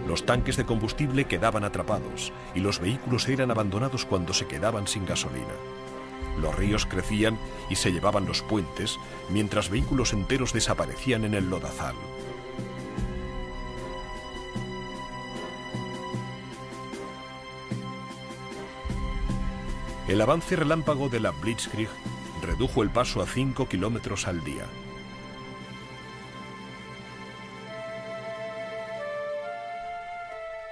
Los tanques de combustible quedaban atrapados y los vehículos eran abandonados cuando se quedaban sin gasolina. Los ríos crecían y se llevaban los puentes, mientras vehículos enteros desaparecían en el lodazal. El avance relámpago de la Blitzkrieg redujo el paso a 5 kilómetros al día.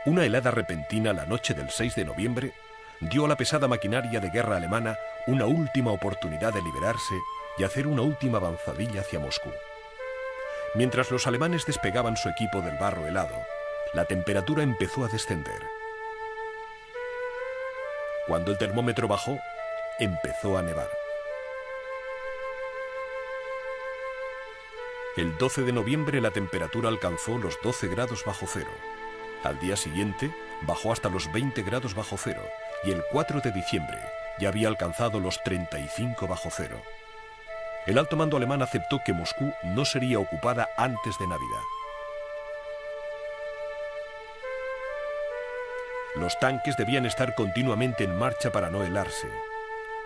Una helada repentina la noche del 6 de noviembre dio a la pesada maquinaria de guerra alemana una última oportunidad de liberarse y hacer una última avanzadilla hacia Moscú. Mientras los alemanes despegaban su equipo del barro helado, la temperatura empezó a descender. Cuando el termómetro bajó, empezó a nevar. El 12 de noviembre la temperatura alcanzó los 12 grados bajo cero. Al día siguiente bajó hasta los 20 grados bajo cero y el 4 de diciembre ya había alcanzado los 35 bajo cero. El alto mando alemán aceptó que Moscú no sería ocupada antes de Navidad. Los tanques debían estar continuamente en marcha para no helarse.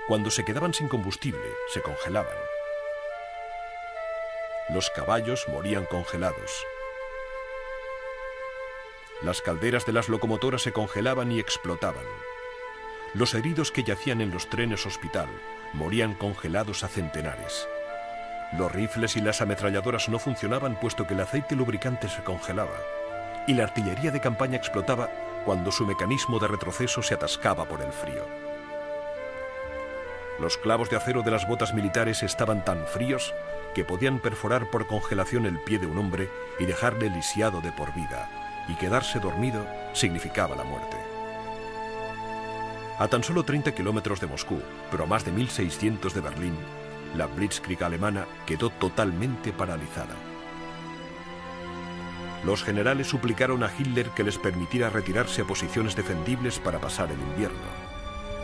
Cuando se quedaban sin combustible, se congelaban. Los caballos morían congelados. Las calderas de las locomotoras se congelaban y explotaban. Los heridos que yacían en los trenes hospital morían congelados a centenares. Los rifles y las ametralladoras no funcionaban puesto que el aceite lubricante se congelaba. Y la artillería de campaña explotaba cuando su mecanismo de retroceso se atascaba por el frío. Los clavos de acero de las botas militares estaban tan fríos que podían perforar por congelación el pie de un hombre y dejarle lisiado de por vida, y quedarse dormido significaba la muerte. A tan solo 30 kilómetros de Moscú, pero a más de 1600 de Berlín, la Blitzkrieg alemana quedó totalmente paralizada. Los generales suplicaron a Hitler que les permitiera retirarse a posiciones defendibles para pasar el invierno.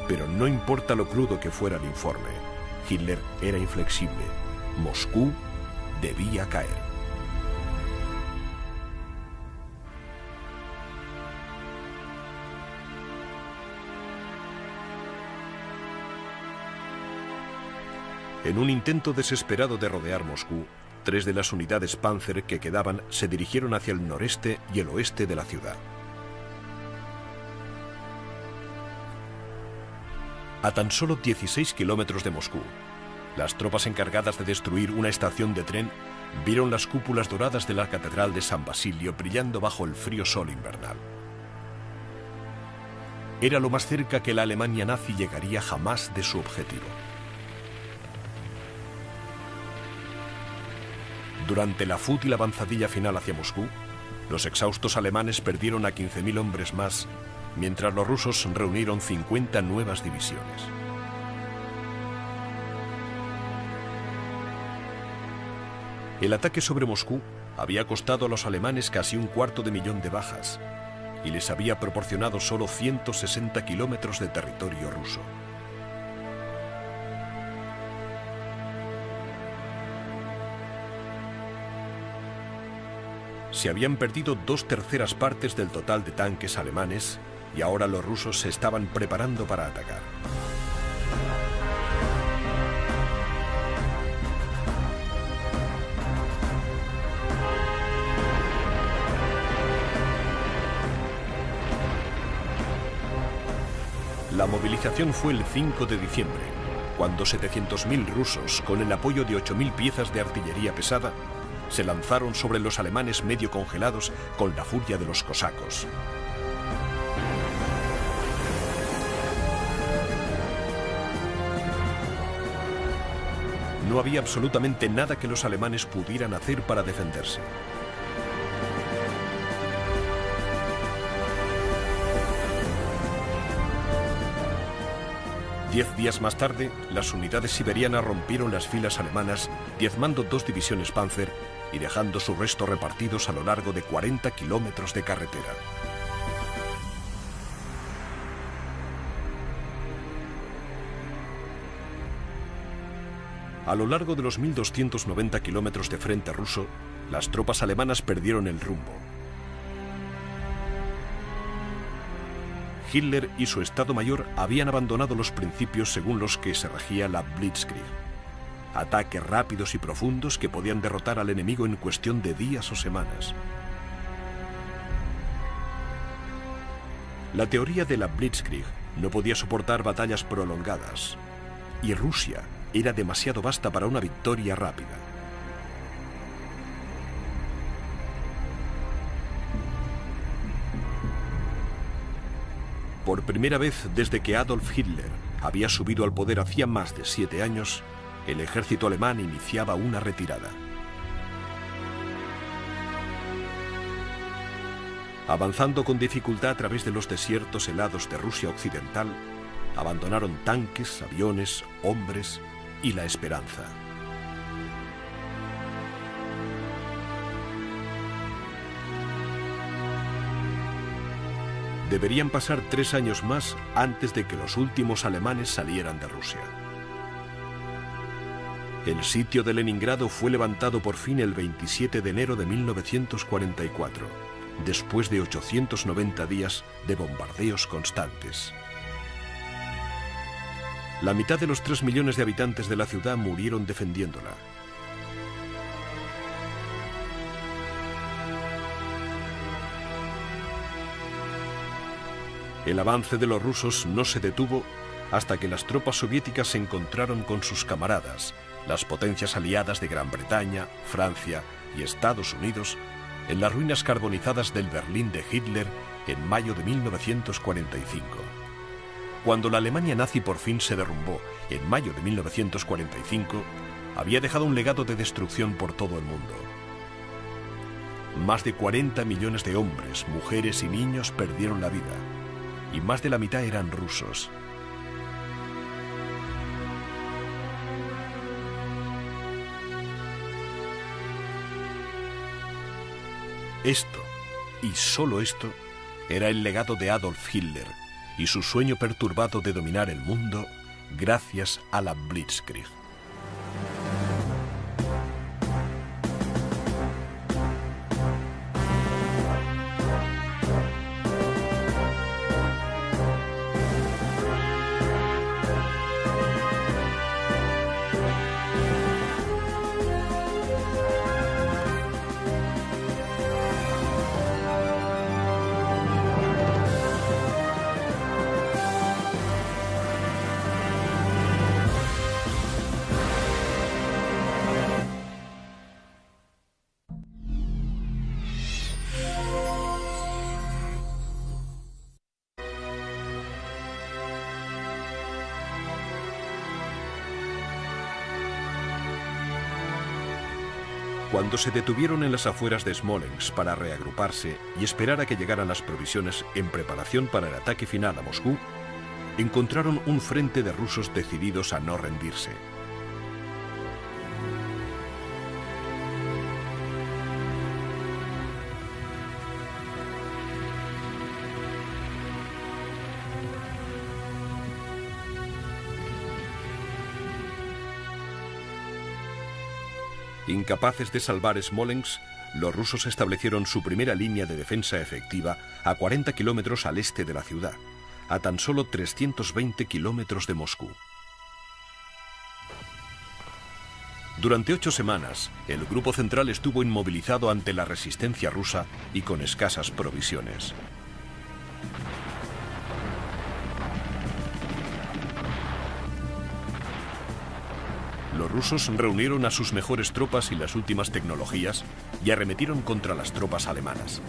Pero no importa lo crudo que fuera el informe, Hitler era inflexible. Moscú debía caer. En un intento desesperado de rodear Moscú, 3 de las unidades Panzer que quedaban se dirigieron hacia el noreste y el oeste de la ciudad. A tan solo 16 kilómetros de Moscú, las tropas encargadas de destruir una estación de tren vieron las cúpulas doradas de la catedral de San Basilio brillando bajo el frío sol invernal. Era lo más cerca que la Alemania nazi llegaría jamás de su objetivo. Durante la fútil avanzadilla final hacia Moscú, los exhaustos alemanes perdieron a 15.000 hombres más, mientras los rusos reunieron 50 nuevas divisiones. El ataque sobre Moscú había costado a los alemanes casi 250.000 de bajas y les había proporcionado solo 160 kilómetros de territorio ruso. Se habían perdido 2/3 partes del total de tanques alemanes y ahora los rusos se estaban preparando para atacar. La movilización fue el 5 de diciembre, cuando 700.000 rusos, con el apoyo de 8.000 piezas de artillería pesada, se lanzaron sobre los alemanes medio congelados con la furia de los cosacos. No había absolutamente nada que los alemanes pudieran hacer para defenderse. Diez días más tarde, las unidades siberianas rompieron las filas alemanas, diezmando 2 divisiones Panzer y dejando sus restos repartidos a lo largo de 40 kilómetros de carretera. A lo largo de los 1.290 kilómetros de frente ruso, las tropas alemanas perdieron el rumbo. Hitler y su Estado Mayor habían abandonado los principios según los que se regía la Blitzkrieg. Ataques rápidos y profundos que podían derrotar al enemigo en cuestión de días o semanas. La teoría de la Blitzkrieg no podía soportar batallas prolongadas, y Rusia era demasiado vasta para una victoria rápida. Por primera vez desde que Adolf Hitler había subido al poder hacía más de 7 años, el ejército alemán iniciaba una retirada. Avanzando con dificultad a través de los desiertos helados de Rusia occidental, abandonaron tanques, aviones, hombres y la esperanza. Deberían pasar 3 años más antes de que los últimos alemanes salieran de Rusia. El sitio de Leningrado fue levantado por fin el 27 de enero de 1944, después de 890 días de bombardeos constantes. La mitad de los 3 millones de habitantes de la ciudad murieron defendiéndola. El avance de los rusos no se detuvo hasta que las tropas soviéticas se encontraron con sus camaradas, las potencias aliadas de Gran Bretaña, Francia y Estados Unidos, en las ruinas carbonizadas del Berlín de Hitler en mayo de 1945. Cuando la Alemania nazi por fin se derrumbó en mayo de 1945, había dejado un legado de destrucción por todo el mundo. Más de 40 millones de hombres, mujeres y niños perdieron la vida, y más de la mitad eran rusos. Esto, y solo esto, era el legado de Adolf Hitler y su sueño perturbado de dominar el mundo gracias a la Blitzkrieg. Cuando se detuvieron en las afueras de Smolensk para reagruparse y esperar a que llegaran las provisiones en preparación para el ataque final a Moscú, encontraron un frente de rusos decididos a no rendirse. Incapaces de salvar Smolensk, los rusos establecieron su primera línea de defensa efectiva a 40 kilómetros al este de la ciudad, a tan solo 320 kilómetros de Moscú. Durante 8 semanas, el grupo central estuvo inmovilizado ante la resistencia rusa y con escasas provisiones. Los rusos reunieron a sus mejores tropas y las últimas tecnologías y arremetieron contra las tropas alemanas.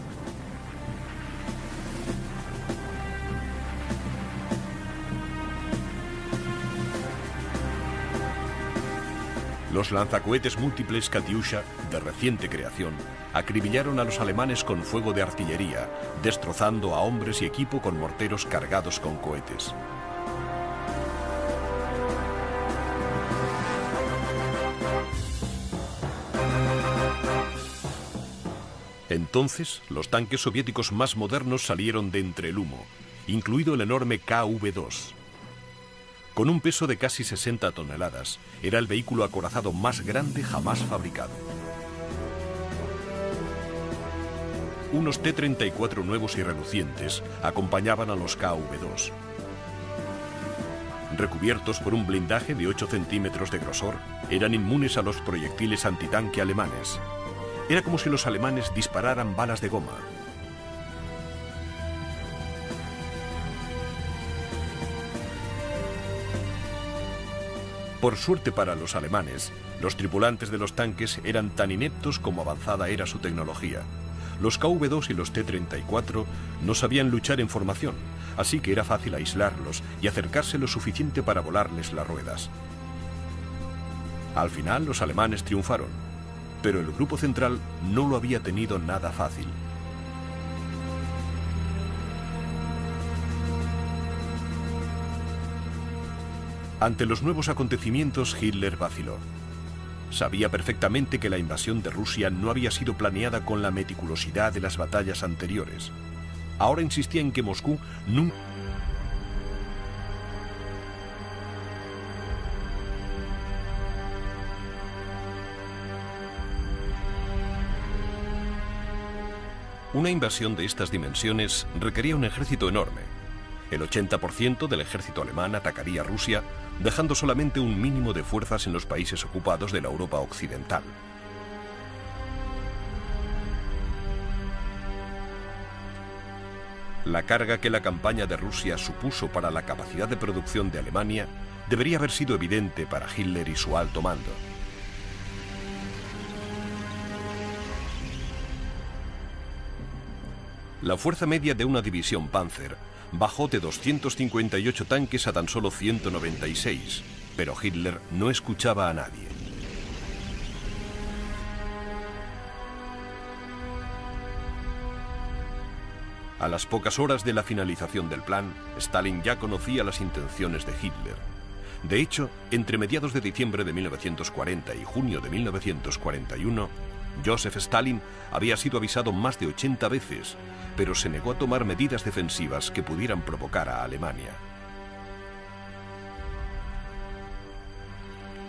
Los lanzacohetes múltiples Katyusha, de reciente creación, acribillaron a los alemanes con fuego de artillería, destrozando a hombres y equipo con morteros cargados con cohetes. Entonces, los tanques soviéticos más modernos salieron de entre el humo, incluido el enorme KV-2. Con un peso de casi 60 toneladas, era el vehículo acorazado más grande jamás fabricado. Unos T-34 nuevos y relucientes acompañaban a los KV-2. Recubiertos por un blindaje de 8 centímetros de grosor, eran inmunes a los proyectiles antitanque alemanes. Era como si los alemanes dispararan balas de goma. Por suerte para los alemanes, los tripulantes de los tanques eran tan ineptos como avanzada era su tecnología. Los KV-2 y los T-34 no sabían luchar en formación, así que era fácil aislarlos y acercarse lo suficiente para volarles las ruedas. Al final, los alemanes triunfaron, pero el grupo central no lo había tenido nada fácil. Ante los nuevos acontecimientos, Hitler vaciló. Sabía perfectamente que la invasión de Rusia no había sido planeada con la meticulosidad de las batallas anteriores. Ahora insistía en que Moscú nunca... Una invasión de estas dimensiones requería un ejército enorme. El 80% del ejército alemán atacaría Rusia, dejando solamente un mínimo de fuerzas en los países ocupados de la Europa occidental. La carga que la campaña de Rusia supuso para la capacidad de producción de Alemania debería haber sido evidente para Hitler y su alto mando. La fuerza media de una división Panzer bajó de 258 tanques a tan solo 196, pero Hitler no escuchaba a nadie. A las pocas horas de la finalización del plan, Stalin ya conocía las intenciones de Hitler. De hecho, entre mediados de diciembre de 1940 y junio de 1941, Joseph Stalin había sido avisado más de 80 veces, pero se negó a tomar medidas defensivas que pudieran provocar a Alemania.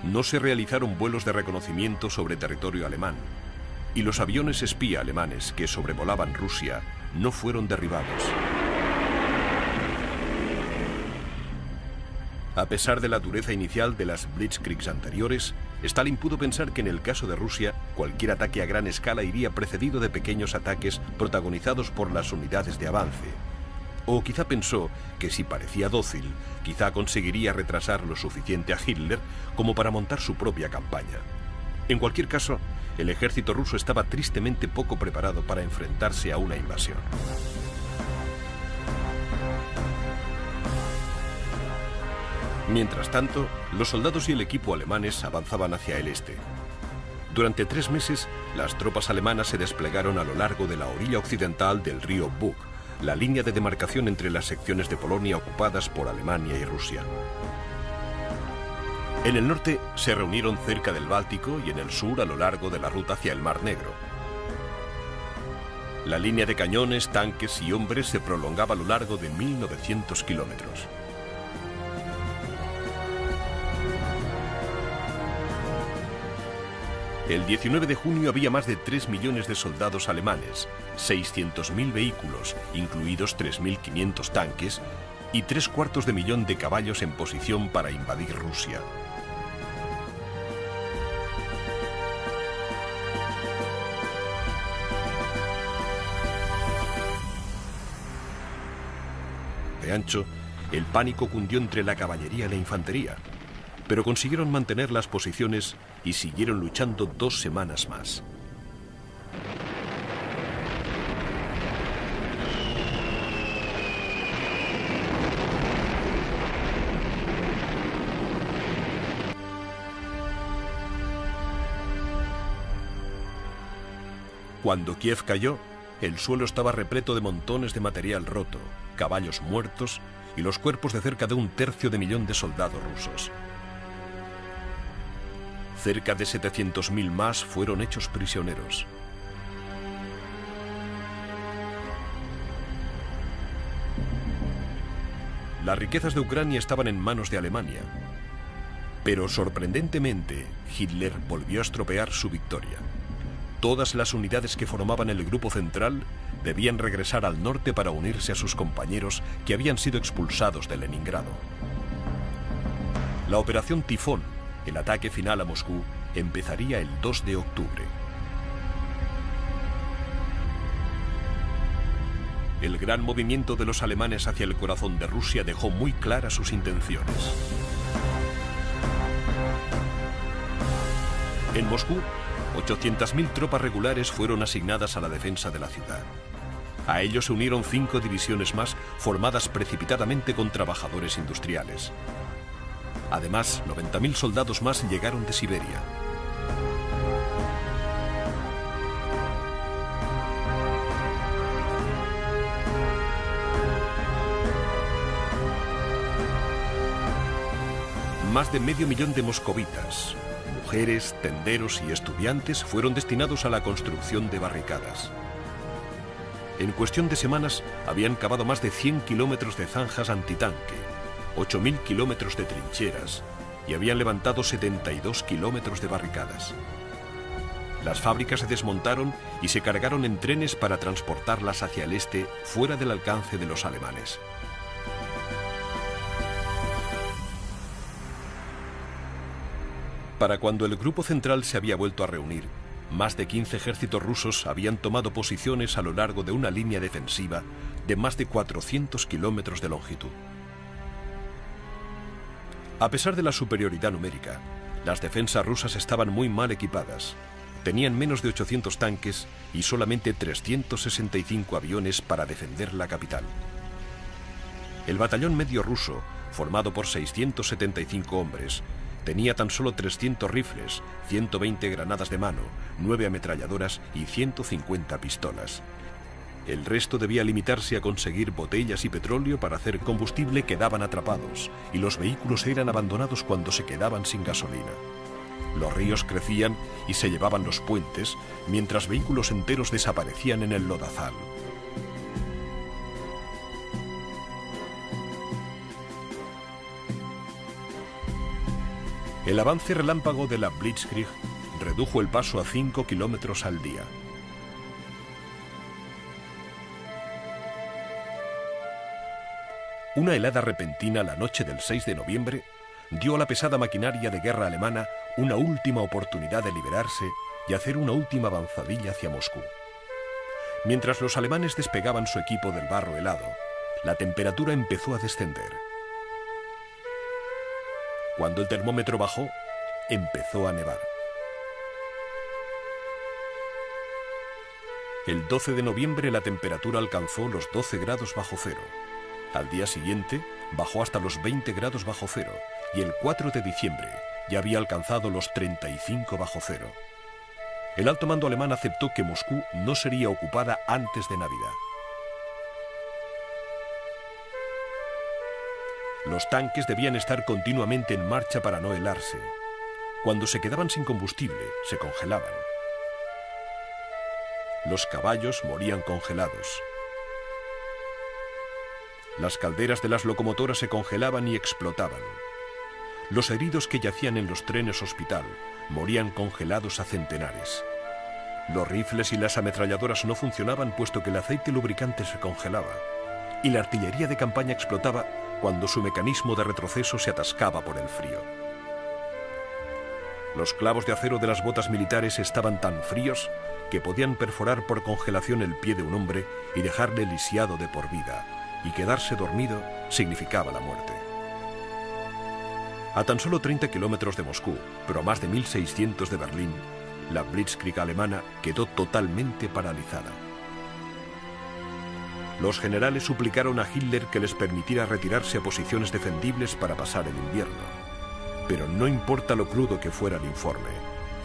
No se realizaron vuelos de reconocimiento sobre territorio alemán, y los aviones espía alemanes que sobrevolaban Rusia no fueron derribados. A pesar de la dureza inicial de las Blitzkriegs anteriores, Stalin pudo pensar que en el caso de Rusia, cualquier ataque a gran escala iría precedido de pequeños ataques protagonizados por las unidades de avance. O quizá pensó que si parecía dócil, quizá conseguiría retrasar lo suficiente a Hitler como para montar su propia campaña. En cualquier caso, el ejército ruso estaba tristemente poco preparado para enfrentarse a una invasión. Mientras tanto, los soldados y el equipo alemanes avanzaban hacia el este. Durante 3 meses, las tropas alemanas se desplegaron a lo largo de la orilla occidental del río Bug, la línea de demarcación entre las secciones de Polonia ocupadas por Alemania y Rusia. En el norte se reunieron cerca del Báltico y en el sur a lo largo de la ruta hacia el Mar Negro. La línea de cañones, tanques y hombres se prolongaba a lo largo de 1900 kilómetros. El 19 de junio había más de 3 millones de soldados alemanes, 600.000 vehículos, incluidos 3.500 tanques, y 3/4 millón de caballos en posición para invadir Rusia. De ancho, el pánico cundió entre la caballería y la infantería. pero consiguieron mantener las posiciones y siguieron luchando 2 semanas más. Cuando Kiev cayó, el suelo estaba repleto de montones de material roto, caballos muertos y los cuerpos de cerca de 1/3 de soldados rusos. Cerca de 700.000 más fueron hechos prisioneros. Las riquezas de Ucrania estaban en manos de Alemania, pero sorprendentemente Hitler volvió a estropear su victoria. Todas las unidades que formaban el grupo central debían regresar al norte para unirse a sus compañeros que habían sido expulsados de Leningrado. La operación Tifón, el ataque final a Moscú, empezaría el 2 de octubre. El gran movimiento de los alemanes hacia el corazón de Rusia dejó muy claras sus intenciones. En Moscú, 800.000 tropas regulares fueron asignadas a la defensa de la ciudad. A ellos se unieron 5 divisiones más formadas precipitadamente con trabajadores industriales. Además, 90.000 soldados más llegaron de Siberia. Más de medio millón de moscovitas, mujeres, tenderos y estudiantes fueron destinados a la construcción de barricadas. En cuestión de semanas habían cavado más de 100 kilómetros de zanjas antitanque, 8.000 kilómetros de trincheras y habían levantado 72 kilómetros de barricadas. Las fábricas se desmontaron y se cargaron en trenes para transportarlas hacia el este, fuera del alcance de los alemanes. Para cuando el grupo central se había vuelto a reunir, más de 15 ejércitos rusos habían tomado posiciones a lo largo de una línea defensiva de más de 400 kilómetros de longitud. A pesar de la superioridad numérica, las defensas rusas estaban muy mal equipadas. Tenían menos de 800 tanques y solamente 365 aviones para defender la capital. El batallón medio ruso, formado por 675 hombres, tenía tan solo 300 rifles, 120 granadas de mano, 9 ametralladoras y 150 pistolas. El resto debía limitarse a conseguir botellas y petróleo para hacer combustible que quedaban atrapados, y los vehículos eran abandonados cuando se quedaban sin gasolina. Los ríos crecían y se llevaban los puentes, mientras vehículos enteros desaparecían en el lodazal. El avance relámpago de la Blitzkrieg redujo el paso a 5 kilómetros al día. Una helada repentina la noche del 6 de noviembre dio a la pesada maquinaria de guerra alemana una última oportunidad de liberarse y hacer una última avanzadilla hacia Moscú. Mientras los alemanes despegaban su equipo del barro helado, la temperatura empezó a descender. Cuando el termómetro bajó, empezó a nevar. El 12 de noviembre la temperatura alcanzó los 12 grados bajo cero. Al día siguiente bajó hasta los 20 grados bajo cero y el 4 de diciembre ya había alcanzado los 35 bajo cero. El alto mando alemán aceptó que Moscú no sería ocupada antes de Navidad. Los tanques debían estar continuamente en marcha para no helarse. Cuando se quedaban sin combustible, se congelaban. Los caballos morían congelados. Las calderas de las locomotoras se congelaban y explotaban. Los heridos que yacían en los trenes hospital morían congelados a centenares. Los rifles y las ametralladoras no funcionaban puesto que el aceite lubricante se congelaba. Y la artillería de campaña explotaba cuando su mecanismo de retroceso se atascaba por el frío. Los clavos de acero de las botas militares estaban tan fríos que podían perforar por congelación el pie de un hombre y dejarle lisiado de por vida, y quedarse dormido significaba la muerte. A tan solo 30 kilómetros de Moscú, pero a más de 1.600 de Berlín, la Blitzkrieg alemana quedó totalmente paralizada. Los generales suplicaron a Hitler que les permitiera retirarse a posiciones defendibles para pasar el invierno. Pero no importa lo crudo que fuera el informe,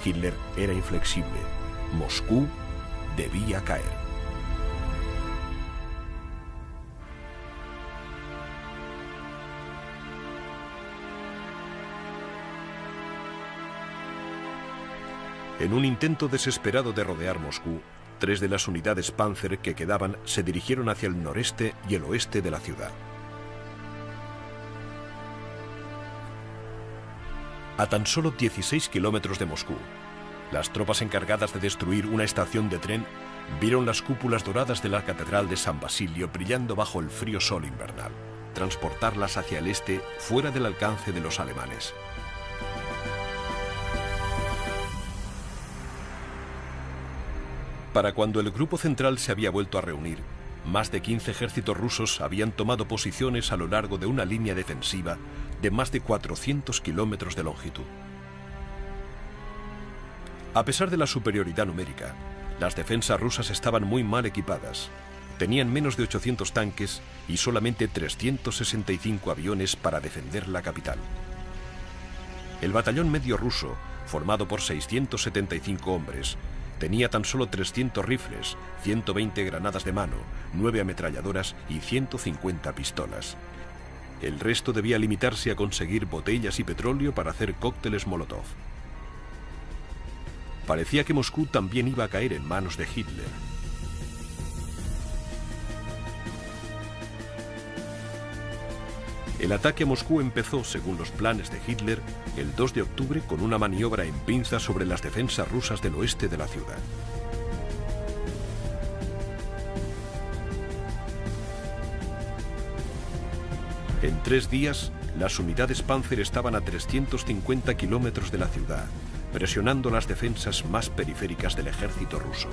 Hitler era inflexible. Moscú debía caer. En un intento desesperado de rodear Moscú, 3 de las unidades Panzer que quedaban se dirigieron hacia el noreste y el oeste de la ciudad. A tan solo 16 kilómetros de Moscú, las tropas encargadas de destruir una estación de tren vieron las cúpulas doradas de la Catedral de San Basilio brillando bajo el frío sol invernal. Transportarlas hacia el este, fuera del alcance de los alemanes. Para cuando el grupo central se había vuelto a reunir, más de 15 ejércitos rusos habían tomado posiciones a lo largo de una línea defensiva de más de 400 kilómetros de longitud. A pesar de la superioridad numérica, las defensas rusas estaban muy mal equipadas. Tenían menos de 800 tanques y solamente 365 aviones para defender la capital. El batallón medio ruso, formado por 675 hombres, tenía tan solo 300 rifles, 120 granadas de mano, 9 ametralladoras y 150 pistolas. El resto debía limitarse a conseguir botellas y petróleo para hacer cócteles Molotov. Parecía que Moscú también iba a caer en manos de Hitler. El ataque a Moscú empezó, según los planes de Hitler, el 2 de octubre con una maniobra en pinzas sobre las defensas rusas del oeste de la ciudad. En 3 días, las unidades Panzer estaban a 350 kilómetros de la ciudad, presionando las defensas más periféricas del ejército ruso.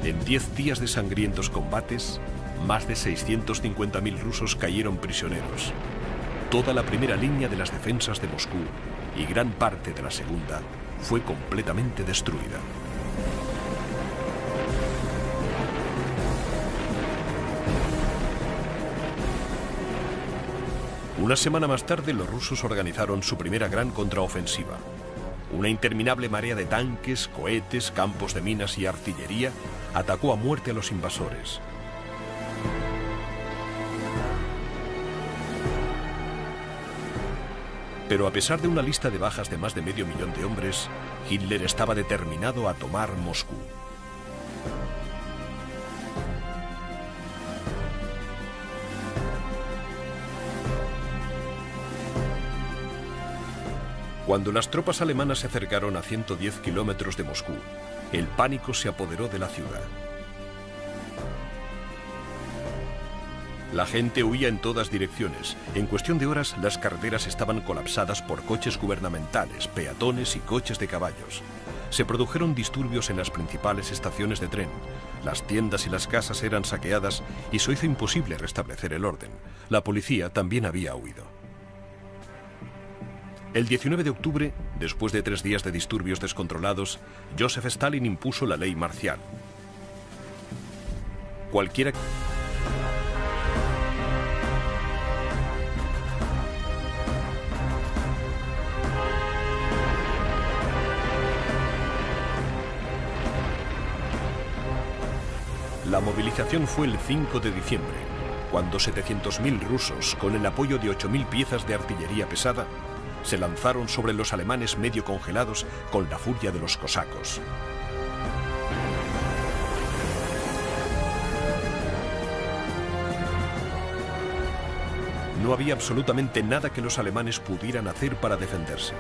En 10 días de sangrientos combates, más de 650.000 rusos cayeron prisioneros. Toda la primera línea de las defensas de Moscú y gran parte de la segunda fue completamente destruida. Una semana más tarde, los rusos organizaron su primera gran contraofensiva. Una interminable marea de tanques, cohetes, campos de minas y artillería atacó a muerte a los invasores. Pero a pesar de una lista de bajas de más de medio millón de hombres, Hitler estaba determinado a tomar Moscú. Cuando las tropas alemanas se acercaron a 110 kilómetros de Moscú, el pánico se apoderó de la ciudad. La gente huía en todas direcciones. En cuestión de horas, las carreteras estaban colapsadas por coches gubernamentales, peatones y coches de caballos. Se produjeron disturbios en las principales estaciones de tren. Las tiendas y las casas eran saqueadas y se hizo imposible restablecer el orden. La policía también había huido. El 19 de octubre, después de 3 días de disturbios descontrolados, Joseph Stalin impuso la ley marcial. Cualquiera... La movilización fue el 5 de diciembre, cuando 700.000 rusos, con el apoyo de 8.000 piezas de artillería pesada, se lanzaron sobre los alemanes medio congelados con la furia de los cosacos. No había absolutamente nada que los alemanes pudieran hacer para defenderse.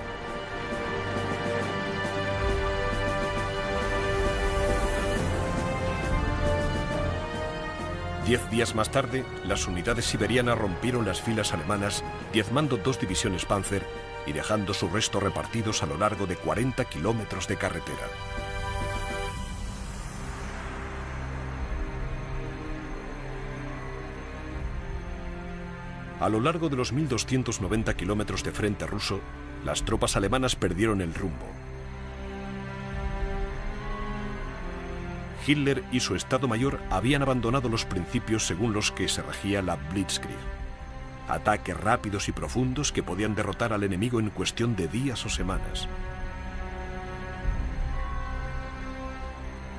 Diez días más tarde, las unidades siberianas rompieron las filas alemanas, diezmando 2 divisiones Panzer y dejando sus restos repartidos a lo largo de 40 kilómetros de carretera. A lo largo de los 1.290 kilómetros de frente ruso, las tropas alemanas perdieron el rumbo. Hitler y su Estado Mayor habían abandonado los principios según los que se regía la Blitzkrieg. Ataques rápidos y profundos que podían derrotar al enemigo en cuestión de días o semanas.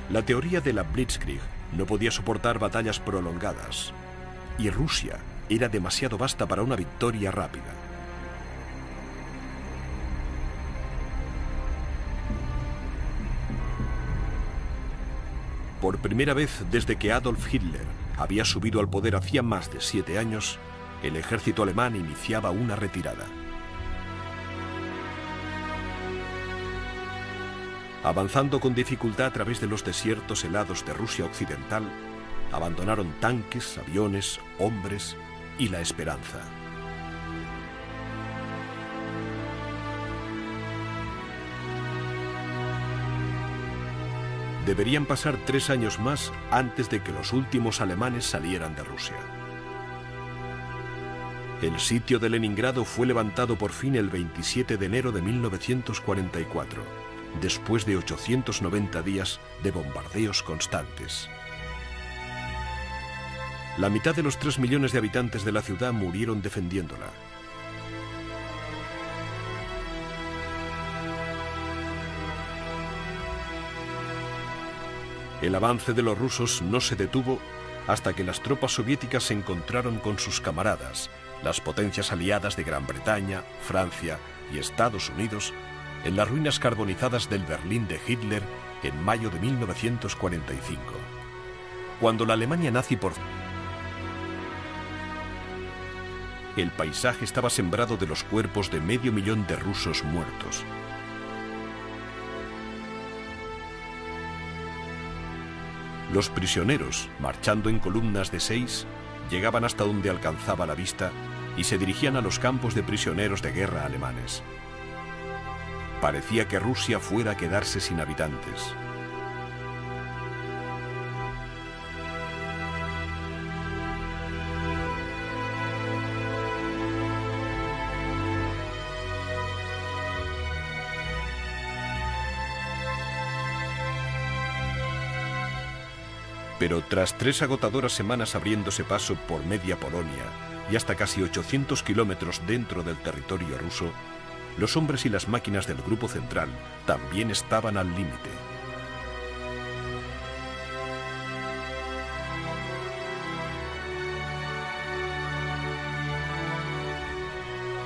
La teoría de la Blitzkrieg no podía soportar batallas prolongadas, y Rusia era demasiado vasta para una victoria rápida. Por primera vez desde que Adolf Hitler había subido al poder hacía más de 7 años, el ejército alemán iniciaba una retirada. Avanzando con dificultad a través de los desiertos helados de Rusia occidental, abandonaron tanques, aviones, hombres y la esperanza. Deberían pasar 3 años más antes de que los últimos alemanes salieran de Rusia. El sitio de Leningrado fue levantado por fin el 27 de enero de 1944, después de 890 días de bombardeos constantes. La mitad de los 3 millones de habitantes de la ciudad murieron defendiéndola. El avance de los rusos no se detuvo hasta que las tropas soviéticas se encontraron con sus camaradas, las potencias aliadas de Gran Bretaña, Francia y Estados Unidos, en las ruinas carbonizadas del Berlín de Hitler en mayo de 1945. Cuando la Alemania nazi el paisaje estaba sembrado de los cuerpos de 500.000 de rusos muertos. Los prisioneros, marchando en columnas de 6, llegaban hasta donde alcanzaba la vista y se dirigían a los campos de prisioneros de guerra alemanes. Parecía que Rusia fuera a quedarse sin habitantes. Pero tras 3 agotadoras semanas abriéndose paso por media Polonia y hasta casi 800 kilómetros dentro del territorio ruso, los hombres y las máquinas del Grupo Central también estaban al límite.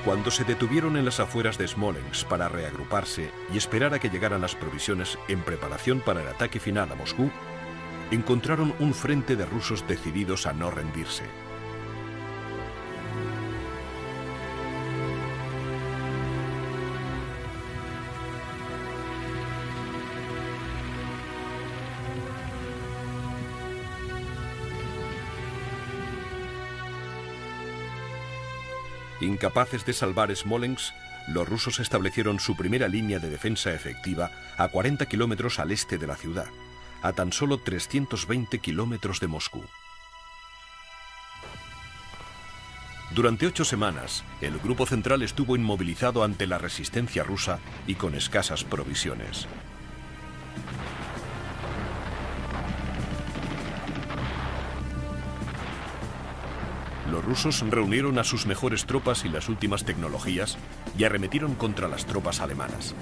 Cuando se detuvieron en las afueras de Smolensk para reagruparse y esperar a que llegaran las provisiones en preparación para el ataque final a Moscú, encontraron un frente de rusos decididos a no rendirse. Incapaces de salvar Smolensk, los rusos establecieron su primera línea de defensa efectiva a 40 kilómetros al este de la ciudad, a tan solo 320 kilómetros de Moscú. Durante 8 semanas, el Grupo Central estuvo inmovilizado ante la resistencia rusa y con escasas provisiones. Los rusos reunieron a sus mejores tropas y las últimas tecnologías y arremetieron contra las tropas alemanas.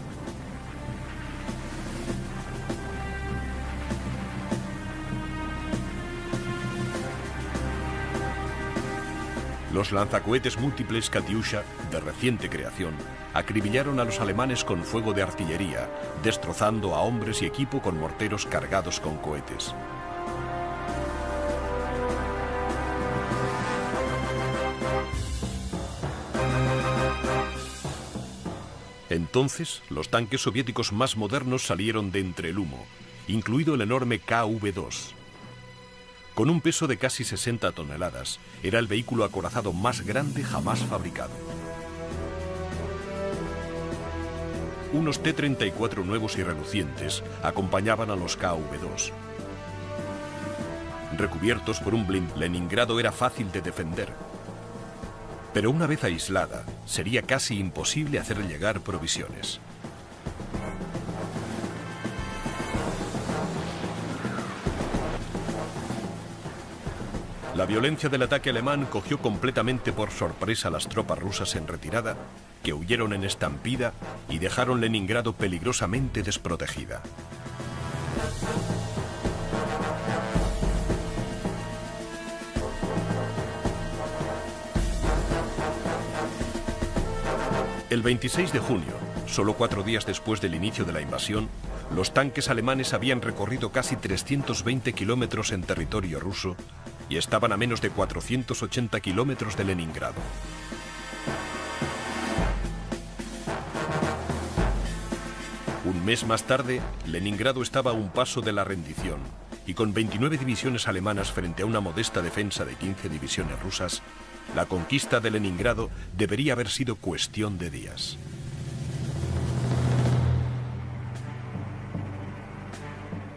Los lanzacohetes múltiples Katyusha, de reciente creación, acribillaron a los alemanes con fuego de artillería, destrozando a hombres y equipo con morteros cargados con cohetes. Entonces, los tanques soviéticos más modernos salieron de entre el humo, incluido el enorme KV-2. Con un peso de casi 60 toneladas, era el vehículo acorazado más grande jamás fabricado. Unos T-34 nuevos y relucientes acompañaban a los KV-2. Recubiertos por un blindaje, Leningrado era fácil de defender. Pero una vez aislada, sería casi imposible hacer llegar provisiones. La violencia del ataque alemán cogió completamente por sorpresa a las tropas rusas en retirada, que huyeron en estampida y dejaron Leningrado peligrosamente desprotegida. El 26 de junio, solo 4 días después del inicio de la invasión, los tanques alemanes habían recorrido casi 320 kilómetros en territorio ruso y estaban a menos de 480 kilómetros de Leningrado. Un mes más tarde, Leningrado estaba a un paso de la rendición y con 29 divisiones alemanas frente a una modesta defensa de 15 divisiones rusas, la conquista de Leningrado debería haber sido cuestión de días.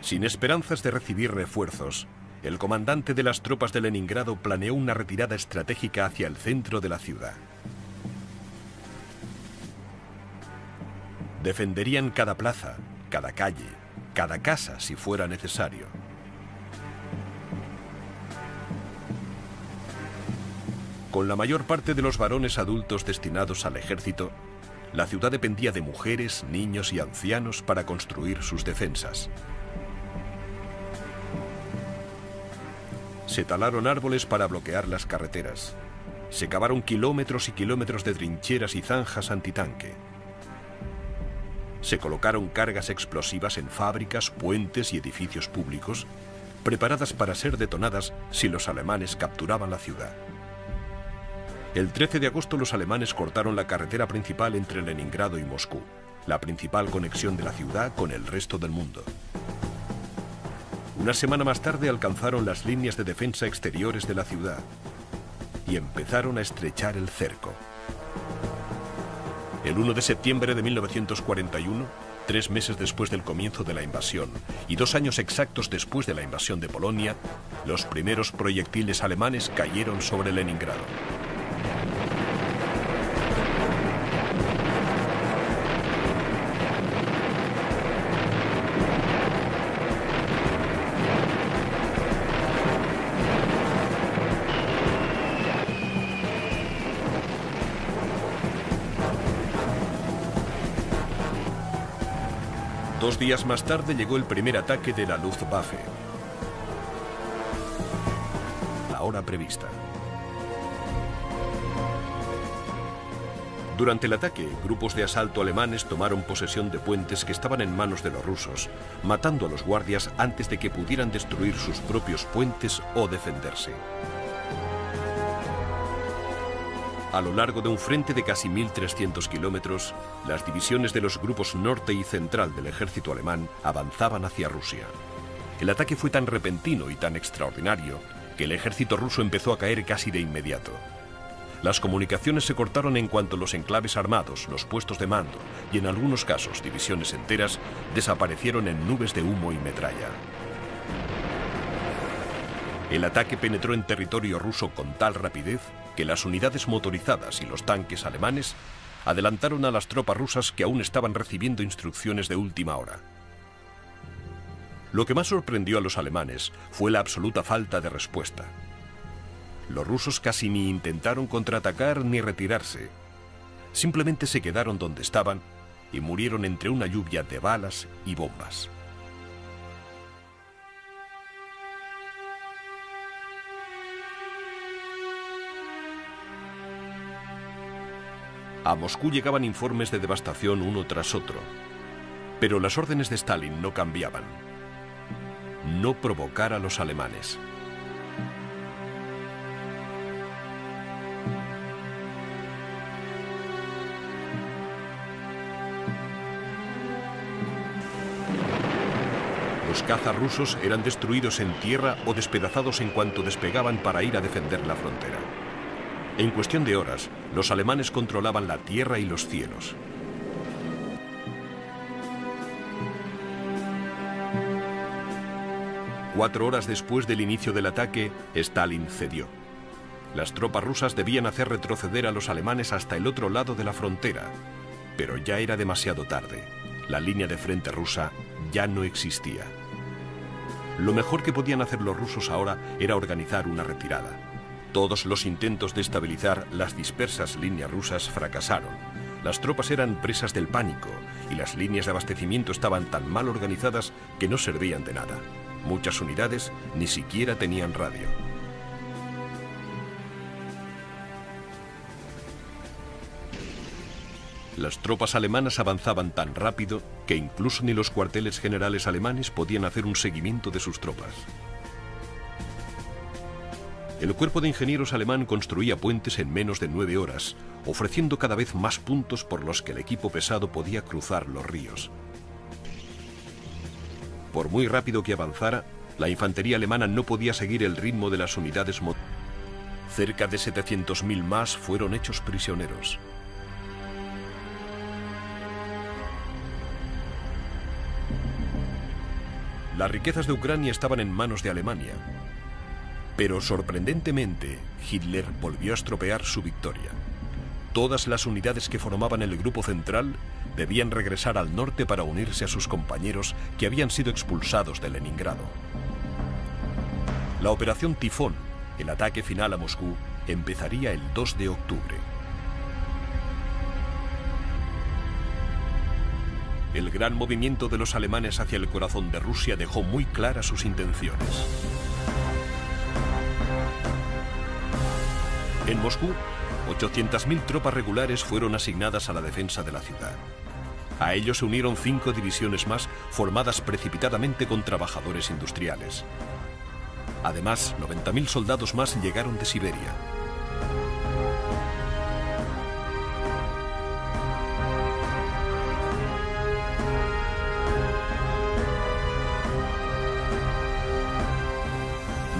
Sin esperanzas de recibir refuerzos, el comandante de las tropas de Leningrado planeó una retirada estratégica hacia el centro de la ciudad. Defenderían cada plaza, cada calle, cada casa si fuera necesario. Con la mayor parte de los varones adultos destinados al ejército, la ciudad dependía de mujeres, niños y ancianos para construir sus defensas. Se talaron árboles para bloquear las carreteras. Se cavaron kilómetros y kilómetros de trincheras y zanjas antitanque. Se colocaron cargas explosivas en fábricas, puentes y edificios públicos, preparadas para ser detonadas si los alemanes capturaban la ciudad. El 13 de agosto los alemanes cortaron la carretera principal entre Leningrado y Moscú, la principal conexión de la ciudad con el resto del mundo. Una semana más tarde alcanzaron las líneas de defensa exteriores de la ciudad y empezaron a estrechar el cerco. El 1 de septiembre de 1941, 3 meses después del comienzo de la invasión y 2 años exactos después de la invasión de Polonia, los primeros proyectiles alemanes cayeron sobre Leningrado. Dos días más tarde llegó el primer ataque de la Luftwaffe. La hora prevista. Durante el ataque, grupos de asalto alemanes tomaron posesión de puentes que estaban en manos de los rusos, matando a los guardias antes de que pudieran destruir sus propios puentes o defenderse. A lo largo de un frente de casi 1.300 kilómetros, las divisiones de los grupos norte y central del ejército alemán avanzaban hacia Rusia. El ataque fue tan repentino y tan extraordinario que el ejército ruso empezó a caer casi de inmediato. Las comunicaciones se cortaron en cuanto los enclaves armados, los puestos de mando y en algunos casos divisiones enteras desaparecieron en nubes de humo y metralla. El ataque penetró en territorio ruso con tal rapidez que las unidades motorizadas y los tanques alemanes adelantaron a las tropas rusas que aún estaban recibiendo instrucciones de última hora. Lo que más sorprendió a los alemanes fue la absoluta falta de respuesta. Los rusos casi ni intentaron contraatacar ni retirarse. Simplemente se quedaron donde estaban y murieron entre una lluvia de balas y bombas. A Moscú llegaban informes de devastación uno tras otro, pero las órdenes de Stalin no cambiaban. No provocar a los alemanes. Los cazas rusos eran destruidos en tierra o despedazados en cuanto despegaban para ir a defender la frontera. En cuestión de horas, los alemanes controlaban la tierra y los cielos. Cuatro horas después del inicio del ataque, Stalin cedió. Las tropas rusas debían hacer retroceder a los alemanes hasta el otro lado de la frontera, pero ya era demasiado tarde. La línea de frente rusa ya no existía. Lo mejor que podían hacer los rusos ahora era organizar una retirada. Todos los intentos de estabilizar las dispersas líneas rusas fracasaron. Las tropas eran presas del pánico y las líneas de abastecimiento estaban tan mal organizadas que no servían de nada. Muchas unidades ni siquiera tenían radio. Las tropas alemanas avanzaban tan rápido que incluso ni los cuarteles generales alemanes podían hacer un seguimiento de sus tropas. El cuerpo de ingenieros alemán construía puentes en menos de 9 horas, ofreciendo cada vez más puntos por los que el equipo pesado podía cruzar los ríos. Por muy rápido que avanzara, la infantería alemana no podía seguir el ritmo de las unidades motorizadas. Cerca de 700.000 más fueron hechos prisioneros. Las riquezas de Ucrania estaban en manos de Alemania, pero sorprendentemente Hitler volvió a estropear su victoria. Todas las unidades que formaban el grupo central debían regresar al norte para unirse a sus compañeros que habían sido expulsados de Leningrado. La operación Tifón, el ataque final a Moscú, empezaría el 2 de octubre. El gran movimiento de los alemanes hacia el corazón de Rusia dejó muy claras sus intenciones. En Moscú, 800.000 tropas regulares fueron asignadas a la defensa de la ciudad. A ellos se unieron 5 divisiones más formadas precipitadamente con trabajadores industriales. Además, 90.000 soldados más llegaron de Siberia.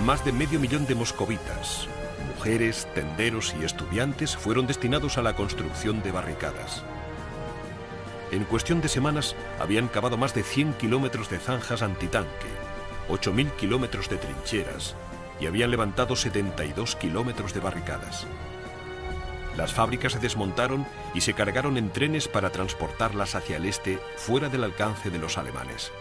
Más de medio millón de moscovitas, mujeres, tenderos y estudiantes fueron destinados a la construcción de barricadas. En cuestión de semanas habían cavado más de 100 kilómetros de zanjas antitanque, 8.000 kilómetros de trincheras y habían levantado 72 kilómetros de barricadas. Las fábricas se desmontaron y se cargaron en trenes para transportarlas hacia el este, fuera del alcance de los alemanes.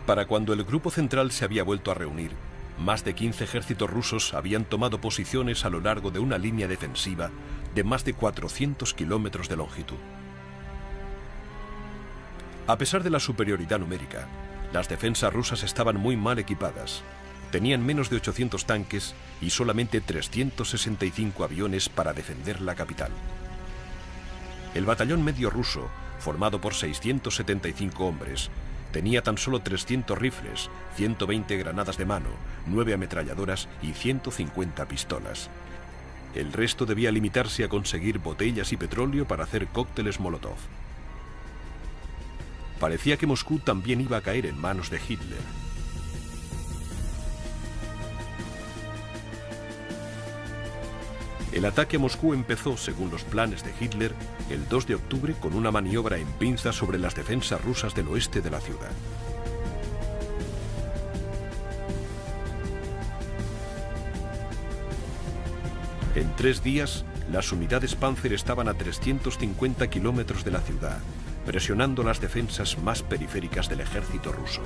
Para cuando el grupo central se había vuelto a reunir, más de 15 ejércitos rusos habían tomado posiciones a lo largo de una línea defensiva de más de 400 kilómetros de longitud. A pesar de la superioridad numérica, las defensas rusas estaban muy mal equipadas. Tenían menos de 800 tanques y solamente 365 aviones para defender la capital. El batallón medio ruso, formado por 675 hombres, tenía tan solo 300 rifles, 120 granadas de mano, 9 ametralladoras y 150 pistolas. El resto debía limitarse a conseguir botellas y petróleo para hacer cócteles Molotov. Parecía que Moscú también iba a caer en manos de Hitler. El ataque a Moscú empezó, según los planes de Hitler, el 2 de octubre con una maniobra en pinzas sobre las defensas rusas del oeste de la ciudad. En 3 días, las unidades Panzer estaban a 350 kilómetros de la ciudad, presionando las defensas más periféricas del ejército ruso.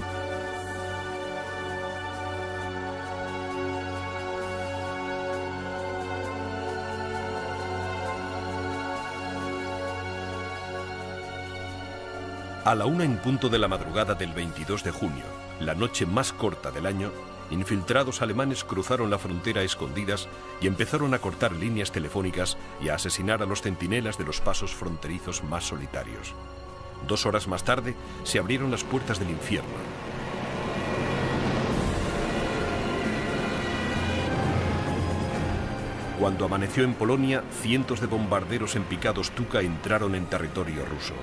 A la 1 en punto de la madrugada del 22 de junio, la noche más corta del año, infiltrados alemanes cruzaron la frontera a escondidas y empezaron a cortar líneas telefónicas y a asesinar a los centinelas de los pasos fronterizos más solitarios. 2 horas más tarde, se abrieron las puertas del infierno. Cuando amaneció en Polonia, cientos de bombarderos en picados Tuka entraron en territorio ruso.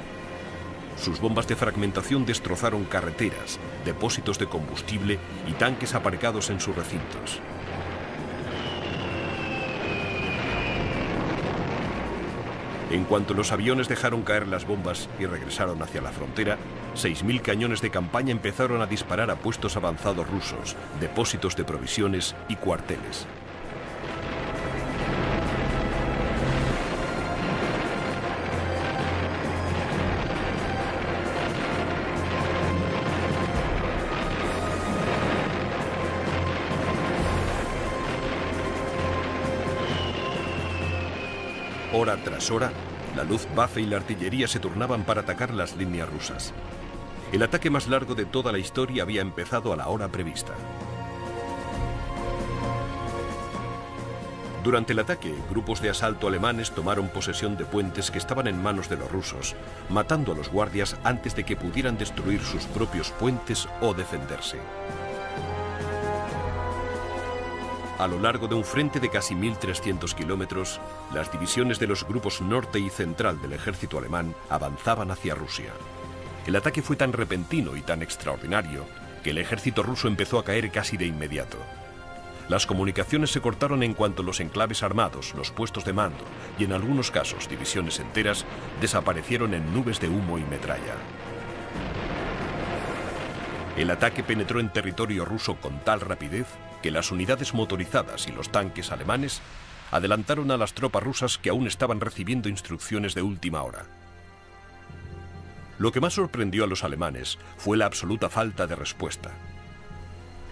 Sus bombas de fragmentación destrozaron carreteras, depósitos de combustible y tanques aparcados en sus recintos. En cuanto los aviones dejaron caer las bombas y regresaron hacia la frontera, 6.000 cañones de campaña empezaron a disparar a puestos avanzados rusos, depósitos de provisiones y cuarteles. Hora tras hora, la Luftwaffe y la artillería se turnaban para atacar las líneas rusas. El ataque más largo de toda la historia había empezado a la hora prevista. Durante el ataque, grupos de asalto alemanes tomaron posesión de puentes que estaban en manos de los rusos, matando a los guardias antes de que pudieran destruir sus propios puentes o defenderse. A lo largo de un frente de casi 1.300 kilómetros, las divisiones de los grupos norte y central del ejército alemán avanzaban hacia Rusia. El ataque fue tan repentino y tan extraordinario que el ejército ruso empezó a caer casi de inmediato. Las comunicaciones se cortaron en cuanto los enclaves armados, los puestos de mando y en algunos casos divisiones enteras desaparecieron en nubes de humo y metralla. El ataque penetró en territorio ruso con tal rapidez que las unidades motorizadas y los tanques alemanes adelantaron a las tropas rusas que aún estaban recibiendo instrucciones de última hora. Lo que más sorprendió a los alemanes fue la absoluta falta de respuesta.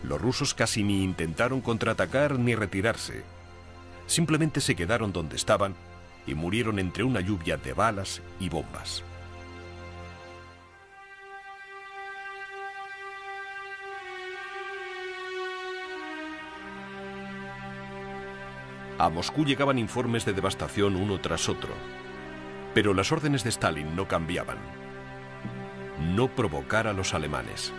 Los rusos casi ni intentaron contraatacar ni retirarse. Simplemente se quedaron donde estaban y murieron entre una lluvia de balas y bombas. A Moscú llegaban informes de devastación uno tras otro, pero las órdenes de Stalin no cambiaban. No provocar a los alemanes.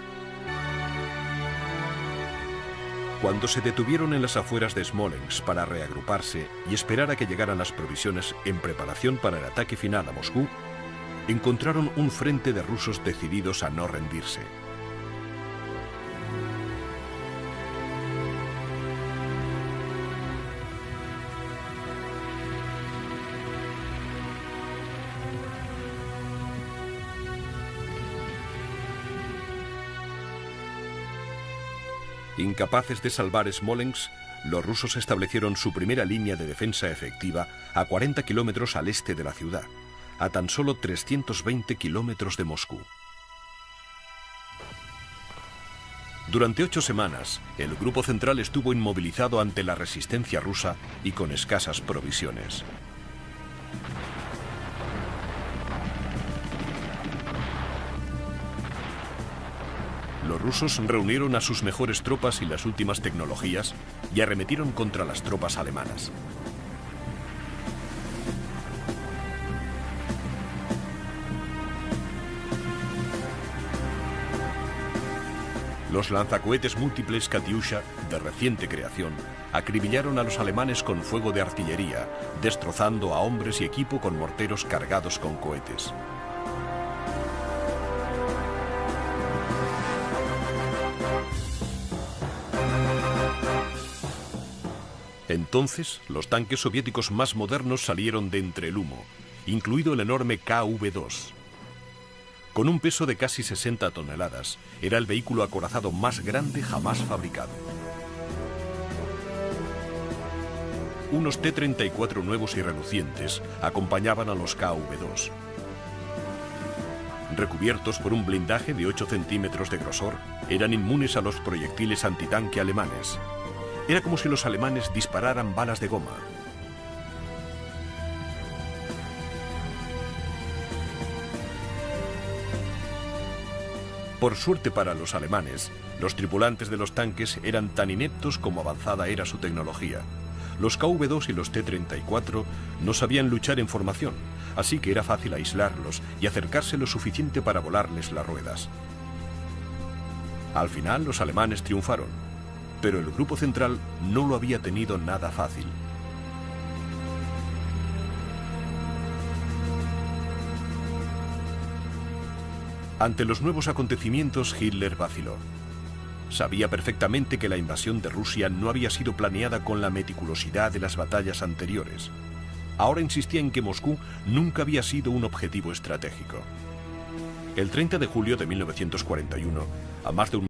Cuando se detuvieron en las afueras de Smolensk para reagruparse y esperar a que llegaran las provisiones en preparación para el ataque final a Moscú, encontraron un frente de rusos decididos a no rendirse. Incapaces de salvar Smolensk, los rusos establecieron su primera línea de defensa efectiva a 40 kilómetros al este de la ciudad, a tan solo 320 kilómetros de Moscú. Durante 8 semanas, el grupo central estuvo inmovilizado ante la resistencia rusa y con escasas provisiones. Los rusos reunieron a sus mejores tropas y las últimas tecnologías y arremetieron contra las tropas alemanas. Los lanzacohetes múltiples Katyusha, de reciente creación, acribillaron a los alemanes con fuego de artillería, destrozando a hombres y equipo con morteros cargados con cohetes. Entonces, los tanques soviéticos más modernos salieron de entre el humo, incluido el enorme KV-2. Con un peso de casi 60 toneladas, era el vehículo acorazado más grande jamás fabricado. Unos T-34 nuevos y relucientes acompañaban a los KV-2. Recubiertos por un blindaje de 8 centímetros de grosor, eran inmunes a los proyectiles antitanque alemanes. Era como si los alemanes dispararan balas de goma. Por suerte para los alemanes, los tripulantes de los tanques eran tan ineptos como avanzada era su tecnología. Los KV-2 y los T-34 no sabían luchar en formación, así que era fácil aislarlos y acercarse lo suficiente para volarles las ruedas. Al final, los alemanes triunfaron, pero el grupo central no lo había tenido nada fácil. Ante los nuevos acontecimientos, Hitler vaciló. Sabía perfectamente que la invasión de Rusia no había sido planeada con la meticulosidad de las batallas anteriores. ahora insistía en que Moscú nunca había sido un objetivo estratégico. El 30 de julio de 1941, a más de un